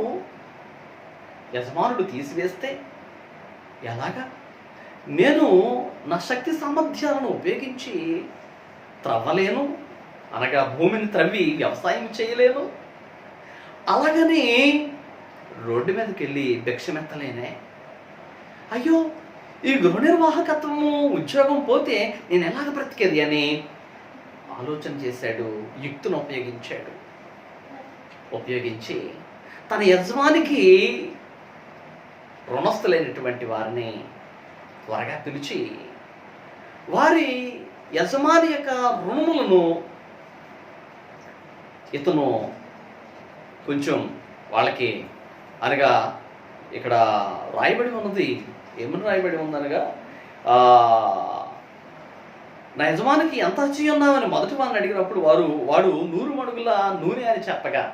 యజమానుడు తీసివేస్తే ఎలాగా? నేను నా శక్తి సామర్థ్యాలను ఉపయోగించి త్రవ్వలేను, అనగా భూమిని త్రవ్వి వ్యవసాయం చేయలేను. అలాగని రోడ్డు మీదకి వెళ్ళి భిక్షమెత్తలేనే. అయ్యో, ఈ గృహ నిర్వాహకత్వము ఉద్యోగం పోతే నేను ఎలాగ బ్రతికేది అని ఆలోచన చేశాడు. యుక్తిని ఉపయోగించి తన యజమానికి రుణస్థులైనటువంటి వారిని త్వరగా పిలిచి వారి యజమాని యొక్క రుణములను ఇతను కొంచెం వాళ్ళకి, అనగా ఇక్కడ రాయబడి ఉన్నది, ఏమని రాయబడి ఉందనగా, నా యజమానికి ఎంత వచ్చి ఉన్నామని మొదటి వాడిని అడిగినప్పుడు వాడు 100 మణుగుల నూనె అని చెప్పగా,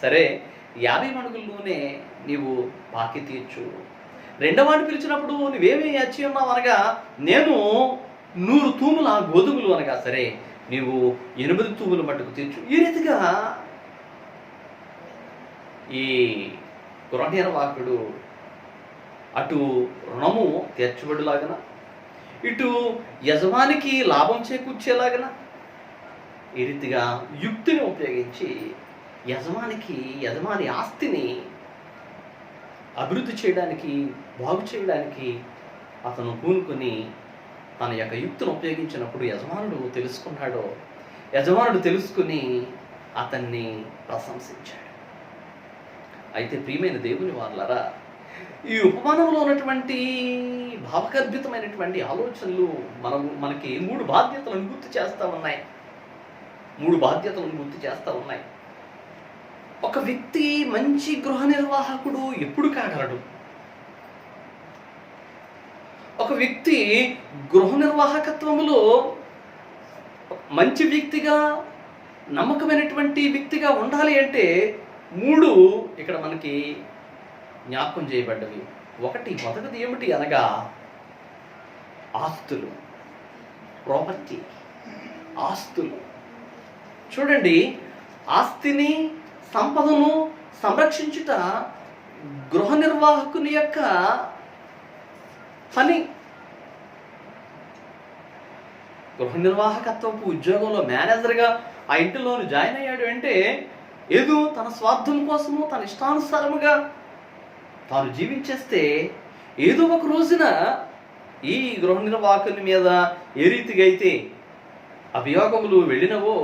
సరే 50 మణుగుల నూనె నీవు బాకీ తీర్చు. రెండవ వాడిని పిలిచినప్పుడు నువ్వేమి వచ్చి ఉన్నావు అనగా, నేను 100 తూముల గోధుమలు అనగా, సరే నీవు 8 తూముల మట్టుకు తీర్చు. ఈ రీతిగా ఈ గృహ నిర్వాహకుడు అటు రుణము తీర్చబడిలాగన, ఇటు యజమానికి లాభం చేకూర్చేలాగన ఈ రీతిగా యుక్తిని ఉపయోగించి యజమాని ఆస్తిని అభివృద్ధి చేయడానికి, బాగు చేయడానికి అతను పూనుకొని తన యొక్క యుక్తిని ఉపయోగించినప్పుడు యజమానుడు తెలుసుకుని అతన్ని ప్రశంసించాడు. అయితే ప్రియమైన దేవుని వారలారా, ఈ ఉపమానంలో ఉన్నటువంటి భావగర్భితమైనటువంటి ఆలోచనలు మనకి 3 బాధ్యతలను గుర్తు చేస్తూ ఉన్నాయి. ఒక వ్యక్తి మంచి గృహ నిర్వాహకుడు ఎప్పుడు కాగలడు? ఒక వ్యక్తి గృహ నిర్వాహకత్వములో మంచి వ్యక్తిగా, నమ్మకమైనటువంటి వ్యక్తిగా ఉండాలి అంటే 3 ఇక్కడ మనకి జ్ఞాపకం చేయబడ్డవి. మొదటిది ఏమిటి అనగా ఆస్తులు, ప్రాపర్టీ, ఆస్తులు. చూడండి, ఆస్తిని, సంపదను సంరక్షించుట గృహ నిర్వాహకుని యొక్క పని. గృహ నిర్వాహకత్వపు ఉద్యోగంలో మేనేజర్గా ఆ ఇంటిలోని జాయిన్ అయ్యాడు అంటే ఏదో తన స్వార్థం కోసము, తన ఇష్టానుసారముగా తాను జీవించేస్తే ఏదో ఒక రోజున ఈ గృహ నిర్వాహకుని మీద ఏ రీతిగా అయితే అభియోగములు వెళ్ళినవో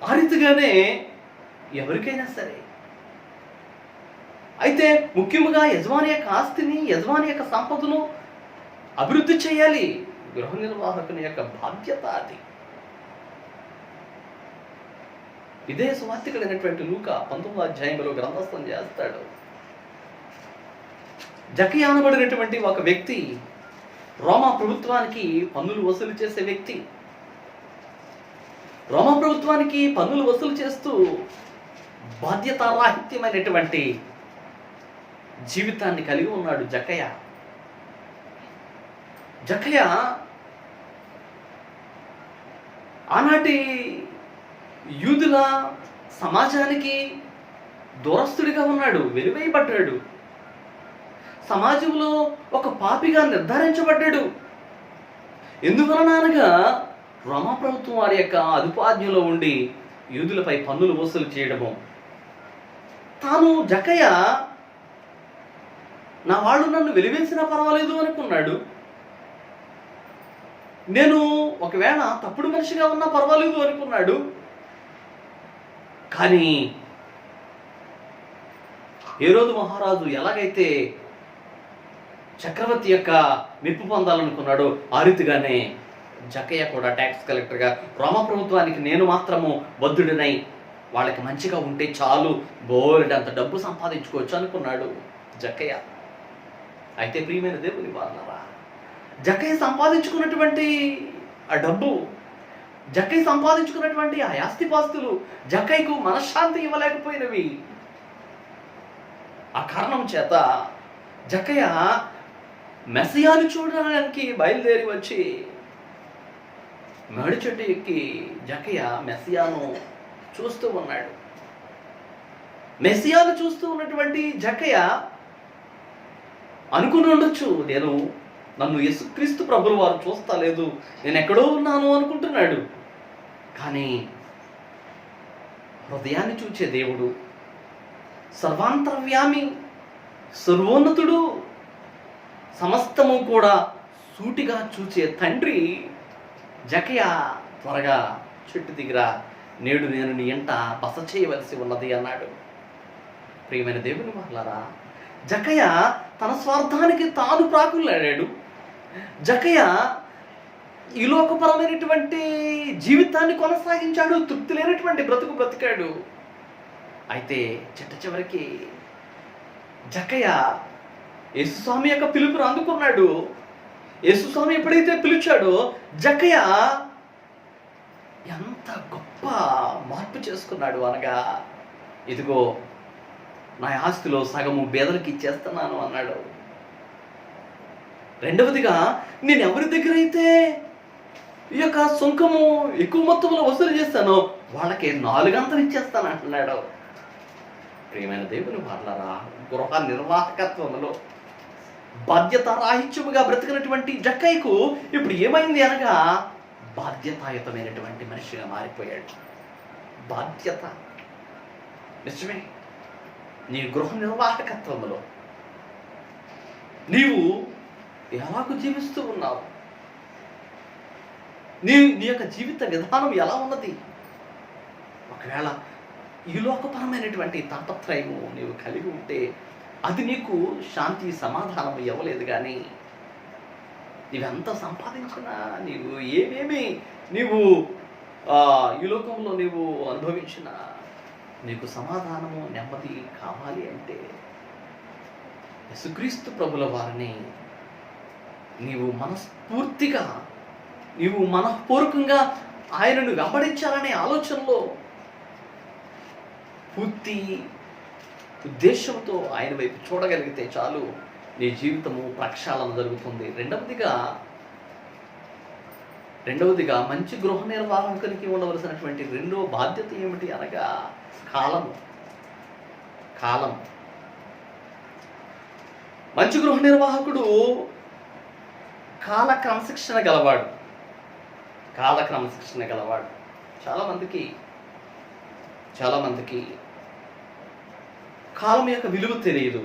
ఆ రీతిగానే ఎవరికైనా సరే. అయితే ముఖ్యముగా యజమాని యొక్క ఆస్తిని, యజమాని యొక్క సంపదను అభివృద్ధి చేయాలి. గృహ నిర్వాహకుని యొక్క బాధ్యత అది. ఇదే సువార్తికుడైనటువంటి లూకా 19వ అధ్యాయంలో గ్రంథస్థం చేస్తాడు. జకియా అనబడినటువంటి ఒక వ్యక్తి, రోమా ప్రభుత్వానికి పన్నులు వసూలు చేసే వ్యక్తి. రోమా ప్రభుత్వానికి పన్నులు వసూలు చేస్తూ బాధ్యతారాహిత్యమైనటువంటి జీవితాన్ని కలిగి ఉన్నాడు జక్కయ్య. జక్కయ్య ఆనాటి యూదుల సమాజానికి దూరస్తుడిగా ఉన్నాడు, వెలివేయబడ్డాడు, సమాజంలో ఒక పాపిగా నిర్ధారించబడ్డాడు. ఎందువలన అనగా రోమా ప్రభుత్వం వారి యొక్క అదుపాజ్ఞలో ఉండి యూదులపై పన్నులు వసూలు చేయడము. తాను జక్కయ్య నా వాళ్ళు నన్ను వెలివేసినా పర్వాలేదు అనుకున్నాడు. నేను ఒకవేళ తప్పుడు మనిషిగా ఉన్నా పర్వాలేదు అనుకున్నాడు. కానీ హేరోదు మహారాజు ఎలాగైతే చక్రవర్తి యొక్క మెప్పు పొందాలనుకున్నాడో ఆ రీతిగానే జక్కయ్య కూడా ట్యాక్స్ కలెక్టర్గా రోమా ప్రభుత్వానికి నేను మాత్రము బద్ధుడినై వాళ్ళకి మంచిగా ఉంటే చాలు, బోలెడంత డబ్బు సంపాదించుకోవచ్చు అనుకున్నాడు జక్కయ్య. అయితే ప్రియమైన దేవుని వాళ్ళరా, జక్కయ్య సంపాదించుకున్నటువంటి ఆ డబ్బు, జక్కయ్య సంపాదించుకున్నటువంటి ఆ ఆస్తిపాస్తులు జక్కయ్యకు మనశ్శాంతి ఇవ్వలేకపోయినవి. ఆ కారణం చేత జక్కయ్య మెస్సియాను చూడడానికి బయలుదేరి వచ్చి మేడి చెట్టు ఎక్కి జక్కయ్య మెస్సియాను చూస్తూ ఉన్నాడు. మెస్సియాను చూస్తూ ఉన్నటువంటి జక్కయ్య అనుకుని ఉండొచ్చు, నన్ను యేసుక్రీస్తు ప్రభులు వారు చూస్తా లేదు, నేను ఎక్కడో ఉన్నాను అనుకుంటున్నాడు. కానీ హృదయాన్ని చూచే దేవుడు, సర్వాంతర్యామి, సర్వోన్నతుడు, సమస్తము కూడా సూటిగా చూచే తండ్రి జక్కయ్య త్వరగా చెట్టు దిగిరా, నేడు నేను నీ ఇంట బస చేయవలసి ఉన్నది అన్నాడు. ప్రియమైన దేవుని వాళ్ళారా, జక్కయ్య తన స్వార్థానికి తాను ప్రాకులాడాడు. జక్కయ్య ఈ లోకపరమైనటువంటి జీవితాన్ని కొనసాగించాడు, తృప్తి లేనటువంటి బ్రతుకు బ్రతికాడు. అయితే చిట్ట చివరికి జక్కయ్య యేసుస్వామి యొక్క పిలుపును అందుకున్నాడు. యేసుస్వామి ఎప్పుడైతే పిలిచాడో జక్కయ్య ఎంత గొప్ప మార్పు చేసుకున్నాడు అనగా, ఇదిగో నా ఆస్తిలో సగము పేదలకు ఇచ్చేస్తున్నాను అన్నాడు. రెండవదిగా, నేను ఎవరి దగ్గర అయితే ఈ యొక్క సుంకము ఎక్కువ మొత్తంలో వసూలు చేస్తానో వాళ్ళకి 4 గంటలు ఇచ్చేస్తాను అంటున్నాడు. ప్రియమైన దేవుని వాళ్ళరా, గృహ నిర్వాహకత్వంలో బాధ్యత రాహిత్యముగా బ్రతికినటువంటి జక్కయ్యకు ఇప్పుడు ఏమైంది అనగా బాధ్యతాయుతమైనటువంటి మనిషిగా మారిపోయాడు. బాధ్యత నిజమే. నీ గృహ నిర్వాహకత్వంలో నీవు ఎలాగూ జీవిస్తూ ఉన్నావు, నీ యొక్క జీవిత విధానం ఎలా ఉన్నది? ఒకవేళ ఈ లోకపరమైనటువంటి తాపత్రయము నీవు కలిగి ఉంటే అది నీకు శాంతి సమాధానం ఇవ్వలేదు. కానీ నీవెంత సంపాదించినా, నీవు ఏమేమి నీవు ఈ లోకంలో నీవు అనుభవించినా నీకు సమాధానము నెమ్మది కావాలి అంటే యేసుక్రీస్తు ప్రభుల వారిని నీవు మనస్ఫూర్తిగా, నీవు మనఃపూర్వకంగా ఆయనను వెంబడించాలనే ఆలోచనలో పూర్తి ఉద్దేశంతో ఆయన వైపు చూడగలిగితే చాలు, నీ జీవితము ప్రక్షాళన జరుగుతుంది. రెండవదిగా మంచి గృహ నిర్వాహకునికి ఉండవలసినటువంటి రెండవ బాధ్యత ఏమిటి అనగా కాలం. మంచి గృహ నిర్వాహకుడు కాల క్రమశిక్షణ గలవాడు. చాలా మందికి కాలం యొక్క విలువ తెలియదు.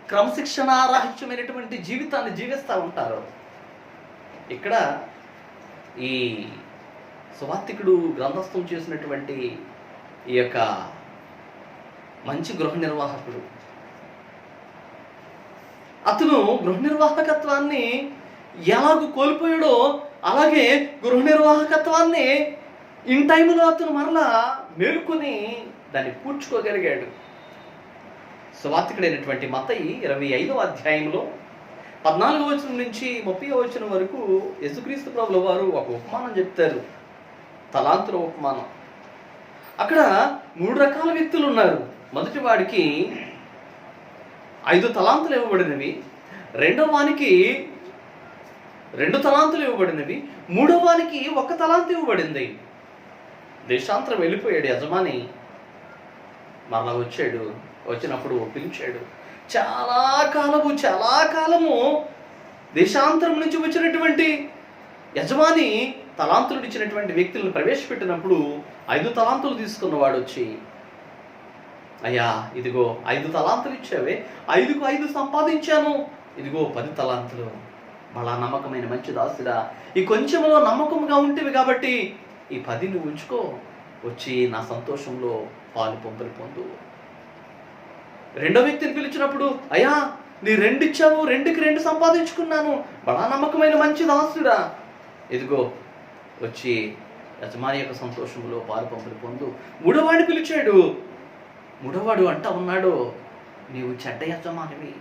క్రమశిక్షణ రాహిత్యమైనటువంటి జీవితాన్ని జీవిస్తూ ఉంటారు. ఇక్కడ ఈ సువార్తికుడు గ్రంథస్థం చేసినటువంటి ఈ యొక్క మంచి గృహ నిర్వాహకుడు, అతను గృహ నిర్వాహకత్వాన్ని ఎలాగూ కోల్పోయాడో అలాగే గృహ నిర్వాహకత్వాన్ని ఇన్ టైంలో అతను మరలా మేలుకొని దాన్ని పూడ్చుకోగలిగాడు. సువార్తికుడైనటువంటి మత్తయి 25వ అధ్యాయంలో 14వ వచనం నుంచి 30వ వచనం వరకు యేసుక్రీస్తు ప్రభుల వారు ఒక ఉపమానం చెప్తారు, తలాంతుల ఉపమానం. అక్కడ 3 రకాల వ్యక్తులు ఉన్నారు. మొదటి వాడికి 5 తలాంతులు ఇవ్వబడినవి, రెండవ వానికి 2 తలాంతులు ఇవ్వబడినవి, మూడవ వానికి 1 తలాంతు ఇవ్వబడింది. దేశాంతరం వెళ్ళిపోయాడు యజమాని. మరలా వచ్చాడు. వచ్చినప్పుడు పిలిచాడు. చాలా కాలము దేశాంతరం నుంచి వచ్చినటువంటి యజమాని తలాంతులు ఇచ్చినటువంటి వ్యక్తులను ప్రవేశపెట్టినప్పుడు 5 తలాంతులు తీసుకున్నవాడు వచ్చి, అయ్యా ఇదిగో 5 తలాంతులు ఇచ్చావే, 5కు 5 సంపాదించాను, ఇదిగో 10 తలాంతులు. మళ్ళా నమ్మకమైన మంచి దాసుడా, ఈ కొంచెంలో నమ్మకంగా ఉంటేవి కాబట్టి ఈ 10 నువ్వు ఉంచుకో, వచ్చి నా సంతోషంలో పాలు పంపులు పొందు. రెండో వ్యక్తిని పిలిచినప్పుడు, అయ్యా నీ 2 ఇచ్చావు, 2కి 2 సంపాదించుకున్నాను, బడా నమ్మకమైన మంచి దాసుడా, ఇదిగో వచ్చి యజమాని యొక్క సంతోషంలో పాలు పంపులు పొందు. మూడోవాడిని పిలిచాడు. మూడోవాడు అంటా ఉన్నాడు, నీవు చెడ్డ యజమానివి,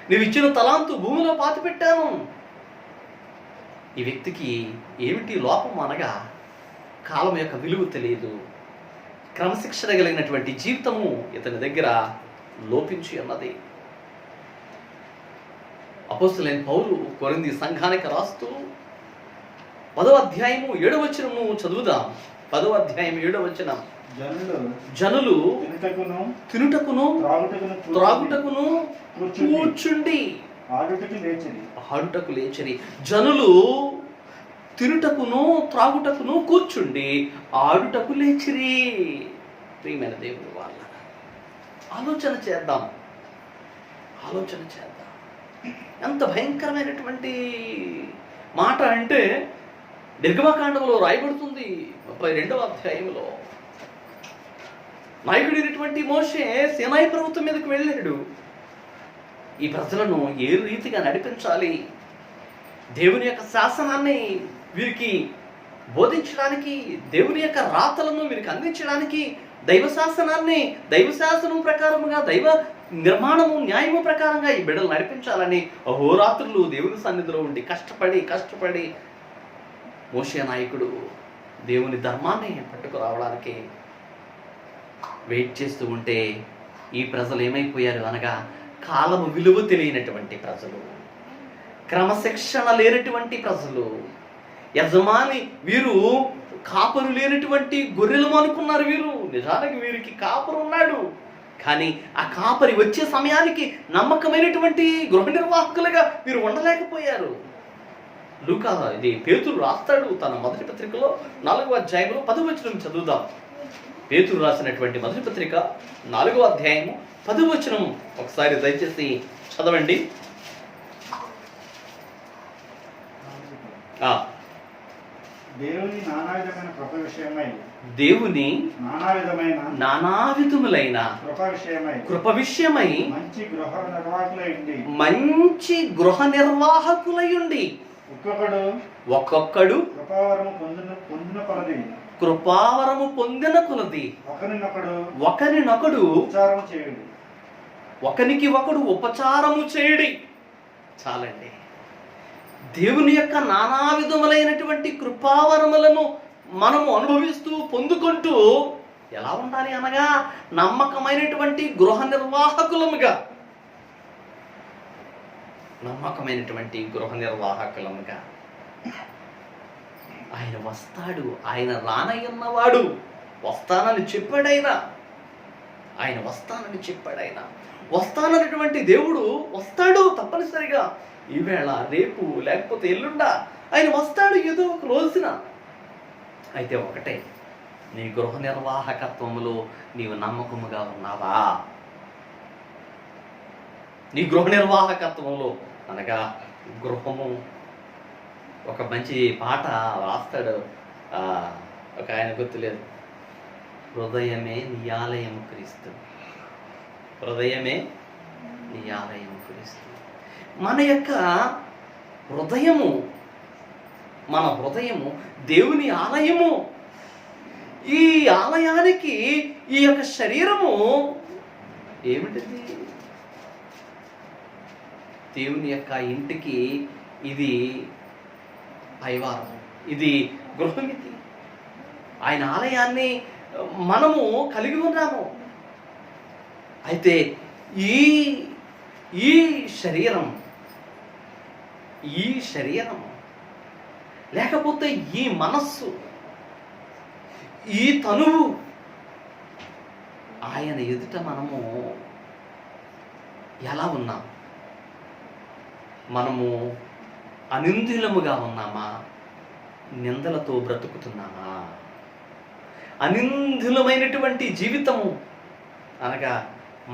నీవు ఇచ్చిన తలాంతు భూమిలో పాతి పెట్టాను. ఈ వ్యక్తికి ఏమిటి లోపం అనగా కాలం యొక్క విలువ తెలియదు. క్రమశిక్షణ కలిగినటువంటి జీవితము ఇతని దగ్గర లోపించి ఉన్నది. అపోస్తలుడైన పౌలు కొరింథీ సంఘానికి రాస్తూ 10వ అధ్యాయము 7వ వచనము చదువుదాం. 10వ అధ్యాయం 7వ వచనం. జనులు తినుటకును త్రాగుటకును కూర్చుండి ఆడుటకు లేచరి. జనులు తినుటకును త్రాగుటకును కూర్చుండి ఆడుటకు లేచిరి. ప్రియమైన దేవుని వాళ్ళ ఆలోచన చేద్దాం. ఎంత భయంకరమైనటువంటి మాట అంటే నిర్గమకాండంలో రాయబడుతుంది 32వ అధ్యాయంలో. నాయకుడైనటువంటి మోషే సీనాయి పర్వతం మీదకు వెళ్ళాడు. ఈ ప్రజలను ఏ రీతిగా నడిపించాలి, దేవుని యొక్క శాసనాన్ని వీరికి బోధించడానికి, దేవుని యొక్క రాతలను వీరికి అందించడానికి, దైవశాసనం ప్రకారముగా, దైవ నిర్మాణము న్యాయము ప్రకారంగా ఈ బిడ్డలు నడిపించాలని అహోరాత్రులు దేవుని సన్నిధిలో ఉండి కష్టపడి మోషే నాయకుడు దేవుని ధర్మాన్ని పట్టుకురావడానికి వెయిట్ చేస్తూ ఉంటే ఈ ప్రజలు ఏమైపోయారు అనగా కాలము విలువ తెలియనటువంటి ప్రజలు, క్రమశిక్షణ లేనటువంటి ప్రజలు. యజమాని వీరు కాపరు లేనటువంటి గొర్రెలు అనుకున్నారు. వీరు నిజానికి వీరికి కాపరు ఉన్నాడు, కానీ ఆ కాపరి వచ్చే సమయానికి నమ్మకమైనటువంటి గృహ నిర్వాహకులుగా వీరు ఉండలేకపోయారు. లూకా పేతురు రాస్తాడు తన మొదటి పత్రికలో 4వ అధ్యాయంలో 10వ వచనం చదువుదాం. పేతురు రాసినటువంటి మొదటి పత్రిక 4వ అధ్యాయము 10వ వచనం ఒకసారి దయచేసి చదవండి. దేవుని నానా విధములైన కృప విషయమై మంచి గృహ నిర్వాహకులయుండి ఒక్కొక్కడు కృపావరము పొందిన కొలది ఒకనికి ఒకడు ఉపచారము చేయడి. చాలండి. దేవుని యొక్క నానా విధములైనటువంటి కృపావరములను మనము అనుభవిస్తూ పొందుకుంటూ ఎలా ఉండాలి అనగా నమ్మకమైనటువంటి గృహ నిర్వాహకులముగా ఆయన వస్తాడు. ఆయన రానయ్యున్నవాడు. వస్తానని చెప్పాడైనా, వస్తానన్నటువంటి దేవుడు వస్తాడు తప్పనిసరిగా. ఈవేళ, రేపు, లేకపోతే ఎల్లుండా ఆయన వస్తాడు ఏదో ఒక రోజున. అయితే ఒకటే, నీ గృహ నిర్వాహకత్వములో నీవు నమ్మకముగా ఉన్నావా? నీ గృహ నిర్వాహకత్వంలో అనగా గృహము, ఒక మంచి పాట రాస్తాడు ఒక ఆయన, గుర్తులేదు, హృదయమే నీ ఆలయము క్రీస్తు, హృదయమే నీ ఆలయము క్రీస్తు. మన యొక్క హృదయము, మన హృదయము దేవుని ఆలయము. ఈ ఆలయానికి ఈ యొక్క శరీరము ఏమిటిది? దేవుని యొక్క ఇంటికి ఇది పైవారం, ఇది గృహం. ఇది ఆయన ఆలయాన్ని మనము కలిగి ఉన్నాము. అయితే ఈ ఈ శరీరం లేకపోతే ఈ మనస్సు, ఈ తనువు ఆయన ఎదుట మనము ఎలా ఉన్నాం? మనము అనింద్యులముగా ఉన్నామా? నిందలతో బ్రతుకుతున్నామా? అనింద్యులమైనటువంటి జీవితము అనగా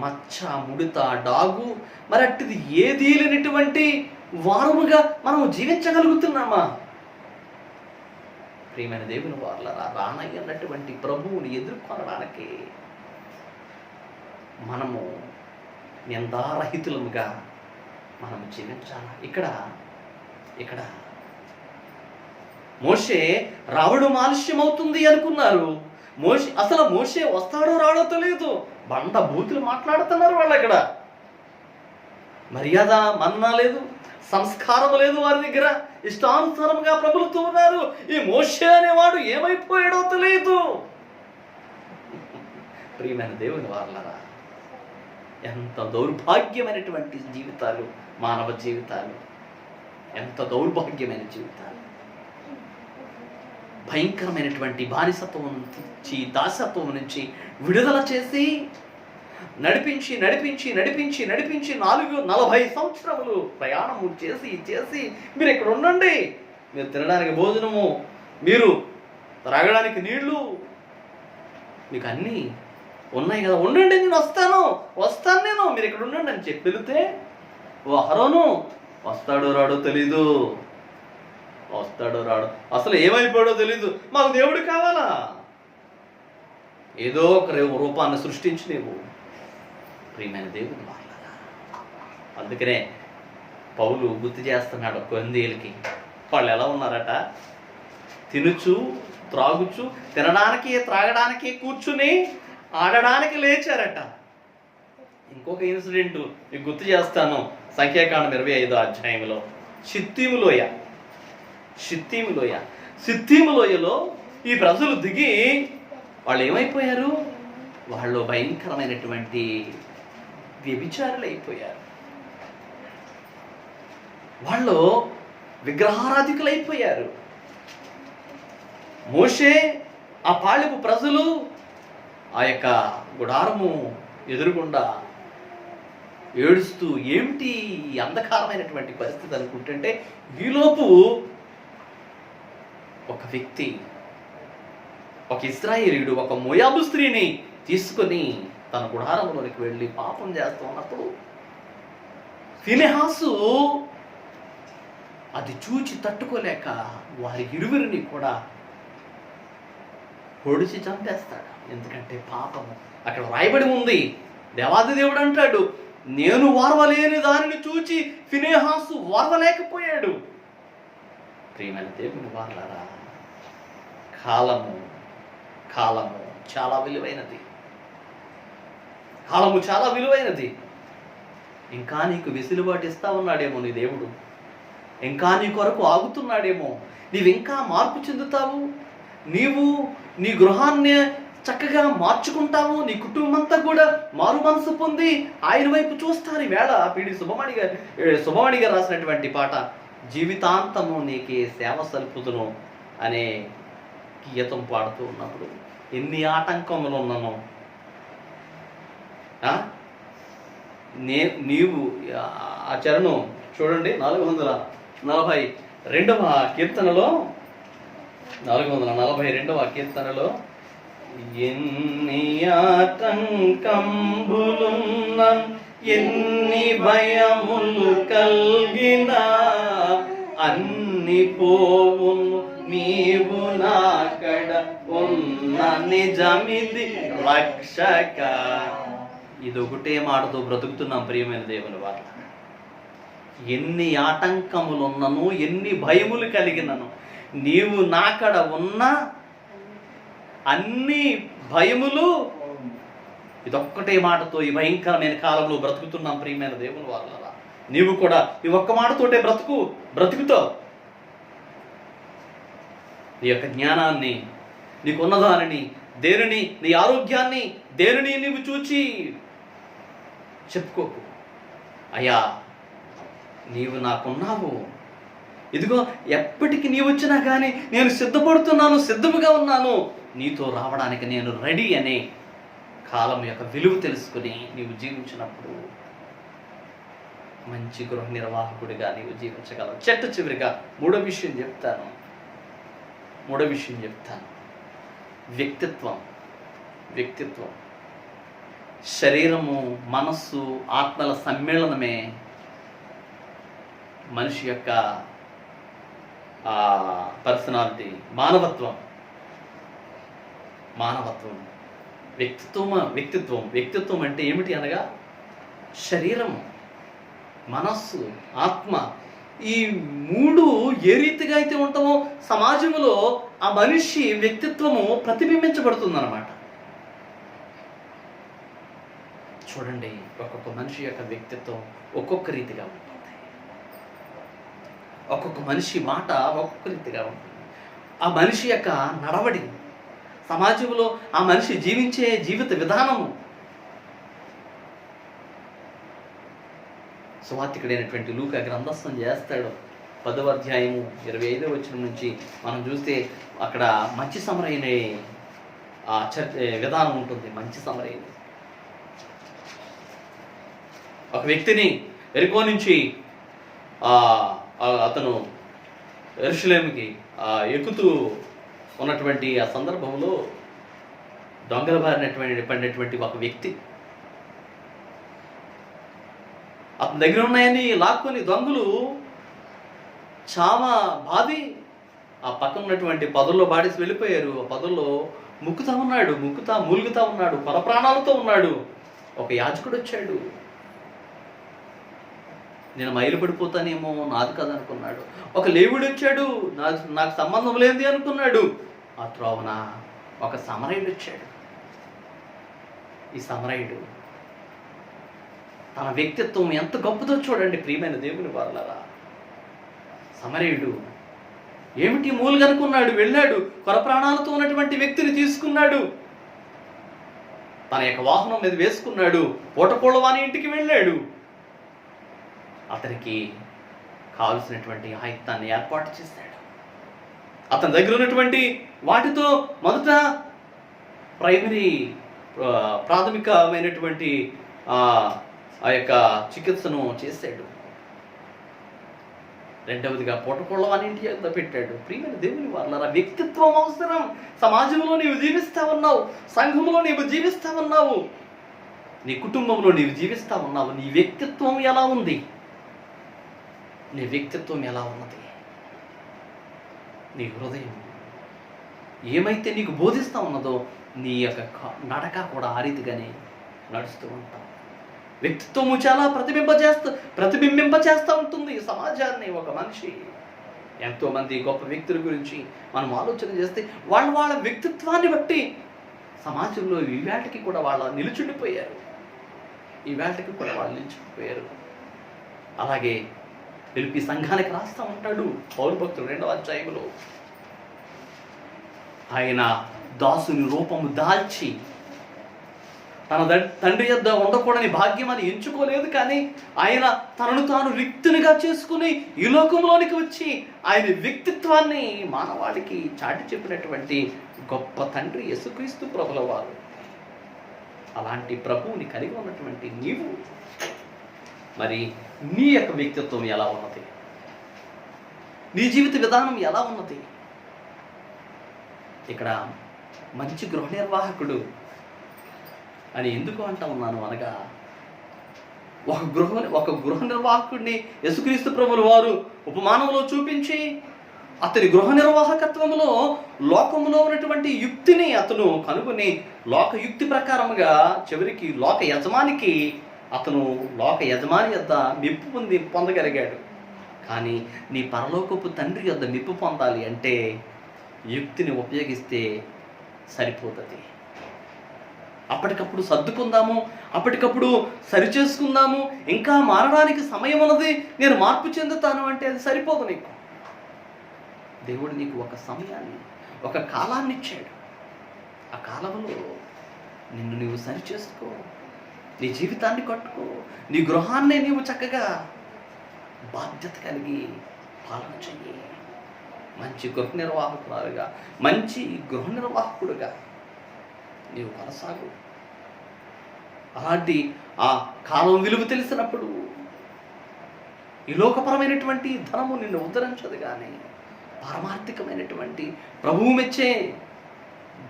మచ్చ, ముడత, డాగు మరి అట్టిది ఏదీ లేనటువంటి వారముగా మనము జీవించగలుగుతున్నామా? ప్రియమైన దేవుని వారలారా, రానయ్యన్నటువంటి ప్రభువుని ఎదుర్కొనడానికి మనము నిందారహితులముగా మనము జీవించాలి. ఇక్కడ మోషే రావడం ఆలస్యం అవుతుంది అనుకున్నారు. అసలు మోషే వస్తాడో రాడో తెలియదు. బండ బూతులు మాట్లాడుతున్నారు వాళ్ళు. అక్కడ మర్యాద మన్నా లేదు, సంస్కారం లేదు వారి దగ్గర. ఇష్టానుసారంగా ప్రబలుతూ ఉన్నారు. ఈ మోషే అనేవాడు ఏమైపోయాడో తెలియదు. ప్రియమైన దేవుని వారలారా, ఎంత దౌర్భాగ్యమైనటువంటి జీవితాలు మానవ జీవితాలు, ఎంత దౌర్భాగ్యమైన జీవితాలు. భయంకరమైనటువంటి బానిసత్వం నుంచి, దాసత్వం నుంచి విడుదల చేసి నడిపించి 40 సంవత్సరములు ప్రయాణము చేసి మీరు ఇక్కడ ఉండండి, మీరు తినడానికి భోజనము, మీరు త్రాగడానికి నీళ్లు, మీకు అన్నీ ఉన్నాయి కదా, ఉండండి, నేను వస్తాను, మీరు ఇక్కడ ఉండండి అని చెప్పి వెళితే ఓ అహరోను వస్తాడో రాడో తెలీదు, అసలు ఏమైపోయాడో తెలీదు. మాకు దేవుడు కావాలా? ఏదో ఒక రూపాన్ని సృష్టించి నీవు. ప్రియమైన దేవుని వాళ్ళ, అందుకనే పౌలు గుర్తు చేస్తున్నాడు కొందేలకి. వాళ్ళు ఎలా ఉన్నారట? తినుచు త్రాగుచు, తినడానికి త్రాగడానికి కూర్చుని ఆడడానికి లేచారట. ఇంకొక ఇన్సిడెంట్ మీకు గుర్తు చేస్తాను. సంఖ్యాకాండం 25వ అధ్యాయంలో సిత్తీము లోయలో ఈ ప్రజలు దిగి వాళ్ళు ఏమైపోయారు? వాళ్ళు భయంకరమైనటువంటి వ్యభిచారులు అయిపోయారు. వాళ్ళు విగ్రహారాధికులైపోయారు. మోషే, ఆ పాళెపు ప్రజలు ఆ యొక్క గుడారము ఎదురుగుండా ఏడుస్తూ ఏమిటి అంధకారమైనటువంటి పరిస్థితి అనుకుంటుంటే, ఈలోపు ఒక వ్యక్తి, ఒక ఇశ్రాయేలీయుడు ఒక మోయాబు స్త్రీని తీసుకొని తన గుడారంలోనికి వెళ్ళి పాపం చేస్తూ ఉన్నప్పుడు ఫినెహాసు అది చూచి తట్టుకోలేక వారి ఇరువురిని కూడా పొడిచి చంపేస్తాడు. ఎందుకంటే పాపము అక్కడ రాయబడి ఉంది. దేవాది దేవుడు అంటాడు, నేను వారవలేని దానిని చూచి ఫినెహాసు వారవలేకపోయాడు. ప్రియమైన దేవుని వారలారా, కాలము చాలా విలువైనది. ఇంకా నీకు వెసులుబాటు ఇస్తా ఉన్నాడేమో నీ దేవుడు. ఇంకా నీ కొరకు ఆగుతున్నాడేమో. నీవింకా మార్పు చెందుతావు. నీవు నీ గృహాన్ని చక్కగా మార్చుకుంటావు. నీ కుటుంబం అంతా కూడా మారు మనసు పొంది ఆయన వైపు చూస్తారు. ఈవేళ పీడి సుబ్బమణి గారు రాసినటువంటి పాట, జీవితాంతము నీకే సేవ సల్పుదును అనే గీతం పాడుతూ ఉన్నప్పుడు ఎన్ని ఆటంకములు ఉన్నానో, నీవు ఆ చరణం చూడండి, 442వ కీర్తనలో, 442వ కీర్తనలో, ఎన్ని ఆటంకంబులున్న ఎన్ని భయములు కల్గినా అన్ని పోవును నీవు నాకడ ఉన్న నిజమిది రక్షక. ఇదొకటే మాటతో బ్రతుకుతున్నాం ప్రియమైన దేవుని వారు. ఎన్ని ఆటంకములున్నను, ఎన్ని భయములు కలిగినను, నీవు నాకడ ఉన్న అన్ని భయములు, ఇదొక్కటే మాటతో ఈ భయంకరమైన కాలంలో బ్రతుకుతున్నాం ప్రియమైన దేవుని వాళ్ళ. నీవు కూడా ఈ ఒక్క మాటతోటే బ్రతుకుతావు. నీ యొక్క జ్ఞానాన్ని, నీకున్న దానిని దేనిని, నీ ఆరోగ్యాన్ని దేనిని నీవు చూచి చెప్పుకోకు. అయ్యా నీవు నాకున్నావు, ఇదిగో ఎప్పటికి నీవు వచ్చినా కానీ నేను సిద్ధపడుతున్నాను, సిద్ధముగా ఉన్నాను, నీతో రావడానికి నేను రెడీ అనే కాలం యొక్క విలువ తెలుసుకుని నీవు జీవించినప్పుడు మంచి గృహ నిర్వాహకుడిగా నీవు జీవించగలవు. చివరిగా మూడో విషయం చెప్తాను. వ్యక్తిత్వం. శరీరము, మనస్సు, ఆత్మల సమ్మేళనమే మనిషి యొక్క పర్సనాలిటీ. మానవత్వం. వ్యక్తిత్వం అంటే ఏమిటి అనగా శరీరము, మనస్సు, ఆత్మ, ఈ మూడు ఏ రీతిగా అయితే ఉంటామో సమాజంలో ఆ మనిషి వ్యక్తిత్వము ప్రతిబింబించబడుతుందన్నమాట. చూడండి, ఒక్కొక్క మనిషి యొక్క వ్యక్తిత్వం ఒక్కొక్క రీతిగా ఉంటుంది. ఒక్కొక్క మనిషి మాట ఒక్కొక్క రీతిగా ఉంటుంది. ఆ మనిషి యొక్క నడవడి, సమాజంలో ఆ మనిషి జీవించే జీవిత విధానము. సువార్తికుడైనటువంటి లూకా గ్రంథస్థం చేస్తాడు. 10వ అధ్యాయము 25వ వచనం నుంచి మనం చూస్తే అక్కడ మంచి సమరయ్య విధానం ఉంటుంది. మంచి సమరయ్య ఒక వ్యక్తిని ఎరికో నుంచి అతను యెరూషలేముకి ఎక్కుతూ ఉన్నటువంటి ఆ సందర్భంలో దొంగల బారిన పడినటువంటి ఒక వ్యక్తి అతని దగ్గర ఉన్నాయని లాక్కొని దొంగలు చావా బాది ఆ పక్కన ఉన్నటువంటి పదుల్లో బాడేసి వెళ్ళిపోయారు. ఆ పదుల్లో మూలుగుతా ఉన్నాడు, పరప్రాణాలతో ఉన్నాడు. ఒక యాజకుడు వచ్చాడు. నేను మైలు పడిపోతానేమో, నాది కదనుకున్నాడు. ఒక లేవుడు వచ్చాడు, నాకు సంబంధం లేనిది అనుకున్నాడు. ఆ త్రోవన ఒక సమరయుడు వచ్చాడు. ఈ సమరయుడు తన వ్యక్తిత్వం ఎంత గొప్పదో చూడండి ప్రియమైన దేవుని వారలారా. సమరయుడు ఏమిటి మూలుగనుకున్నాడు, వెళ్ళాడు, పరప్రాణాలతో ఉన్నటువంటి వ్యక్తిని తీసుకున్నాడు, తన యొక్క వాహనం మీద వేసుకున్నాడు, పూటకోళ్ళవాని ఇంటికి వెళ్ళాడు. అతనికి కావలసినటువంటి ఆయుత్తాన్ని ఏర్పాటు చేశాడు. అతని దగ్గర ఉన్నటువంటి వాటితో మొదట ప్రాథమికమైనటువంటి ఆ యొక్క చికిత్సను చేశాడు. రెండవదిగా పూటకోళ్ళవాని ఇంటి వద్ద పెట్టాడు. ప్రియమైన దేవుని వారలారా, వ్యక్తిత్వం అవసరం. సమాజంలో నీవు జీవిస్తా ఉన్నావు, సంఘంలో నీవు జీవిస్తా ఉన్నావు, నీ కుటుంబంలో నీవు జీవిస్తా ఉన్నావు. నీ వ్యక్తిత్వం ఎలా ఉంది? నీ వ్యక్తిత్వం ఎలా ఉన్నది? నీ హృదయం ఏమైతే నీకు బోధిస్తూ ఉన్నదో నీ యొక్క నడక కూడా ఆ రీతిగానే నడుస్తూ ఉంటావు. వ్యక్తిత్వము చాలా ప్రతిబింబింపచేస్తూ ఉంటుంది సమాజాన్ని. ఒక మనిషి, ఎంతోమంది గొప్ప వ్యక్తుల గురించి మనం ఆలోచన చేస్తే వాళ్ళ వ్యక్తిత్వాన్ని బట్టి సమాజంలో ఈవేళకి కూడా వాళ్ళు నిలుచుండిపోయారు. అలాగే ఫిలిప్పీ సంఘానికి రాస్తూ ఉంటాడు పౌలు భక్తుడు 2వ అధ్యాయంలో. ఆయన దాసుని రూపము దాల్చి తన తండ్రి యొద్ద ఉండకూడని భాగ్యం అని ఎంచుకోలేదు, కానీ ఆయన తనను తాను రిక్తునిగా చేసుకుని ఈ లోకంలోనికి వచ్చి ఆయన వ్యక్తిత్వాన్ని మానవాళికి చాటి చెప్పినటువంటి గొప్ప తండ్రి యేసుక్రీస్తు ప్రభుల వారు. అలాంటి ప్రభువుని కలిగి ఉన్నటువంటి నీవు మరి నీ యొక్క వ్యక్తిత్వం ఎలా ఉన్నది? నీ జీవిత విధానం ఎలా ఉన్నది? ఇక్కడ మంచి గృహ నిర్వాహకుడు అని ఎందుకు అంటా ఉన్నాను అనగా, ఒక గృహ నిర్వాహకుడిని యేసుక్రీస్తు ప్రభుల వారు ఉపమానంలో చూపించి అతని గృహ నిర్వాహకత్వంలో లోకంలో ఉన్నటువంటి యుక్తిని అతను కనుగొని లోకయుక్తి ప్రకారముగా చివరికి లోక యజమాని యొద్ద మెప్పు పొందగలిగాడు. కానీ నీ పరలోకపు తండ్రి యొద్ద మెప్పు పొందాలి అంటే యుక్తిని ఉపయోగిస్తే సరిపోతుంది. అప్పటికప్పుడు సర్దుకుందాము, అప్పటికప్పుడు సరిచేసుకుందాము, ఇంకా మారడానికి సమయం ఉన్నది, నేను మార్పు చెందుతాను అంటే అది సరిపోదు. నీకు దేవుడు నీకు ఒక సమయాన్ని, ఒక కాలాన్ని ఇచ్చాడు. ఆ కాలంలో నిన్ను నీవు సరి చేసుకో, నీ జీవితాన్ని కట్టుకో, నీ గృహాన్ని నీవు చక్కగా బాధ్యత కలిగి పాలన చెయ్యి. మంచి గృహ నిర్వాహకురాలుగా, మంచి గృహ నిర్వాహకుడుగా నీవు కొనసాగు. అలాంటి ఆ కాలం విలువ తెలిసినప్పుడు ఈ లోకపరమైనటువంటి ధనము నిన్ను ఉద్ధరించదు, కానీ పారమార్థికమైనటువంటి ప్రభువు మెచ్చే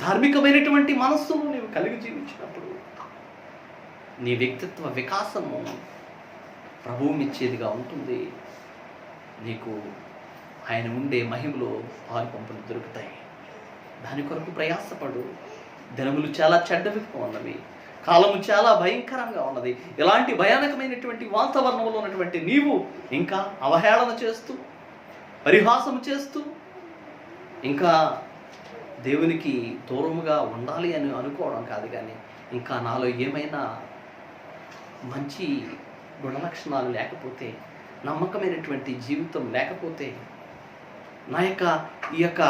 ధార్మికమైనటువంటి మనస్సును నీవు కలిగి జీవించినప్పుడు నీ వ్యక్తిత్వ వికాసము ప్రభువు మెచ్చేదిగా ఉంటుంది. నీకు ఆయన ఉండే మహిమలో పాలు పంపులు దొరుకుతాయి. దాని కొరకు ప్రయాసపడు. దినములు చాలా చెడ్డవిగా ఉన్నవి, కాలము చాలా భయంకరంగా ఉన్నది. ఇలాంటి భయానకమైనటువంటి వాతావరణంలో ఉన్నటువంటి నీవు ఇంకా అవహేళన చేస్తూ, పరిహాసం చేస్తూ, ఇంకా దేవునికి దూరముగా ఉండాలి అని అనుకోవడం కాదు, కానీ ఇంకా నాలో ఏమైనా మంచి గుణలక్షణాలు లేకపోతే, నమ్మకమైనటువంటి జీవితం లేకపోతే, నా ఈ యొక్క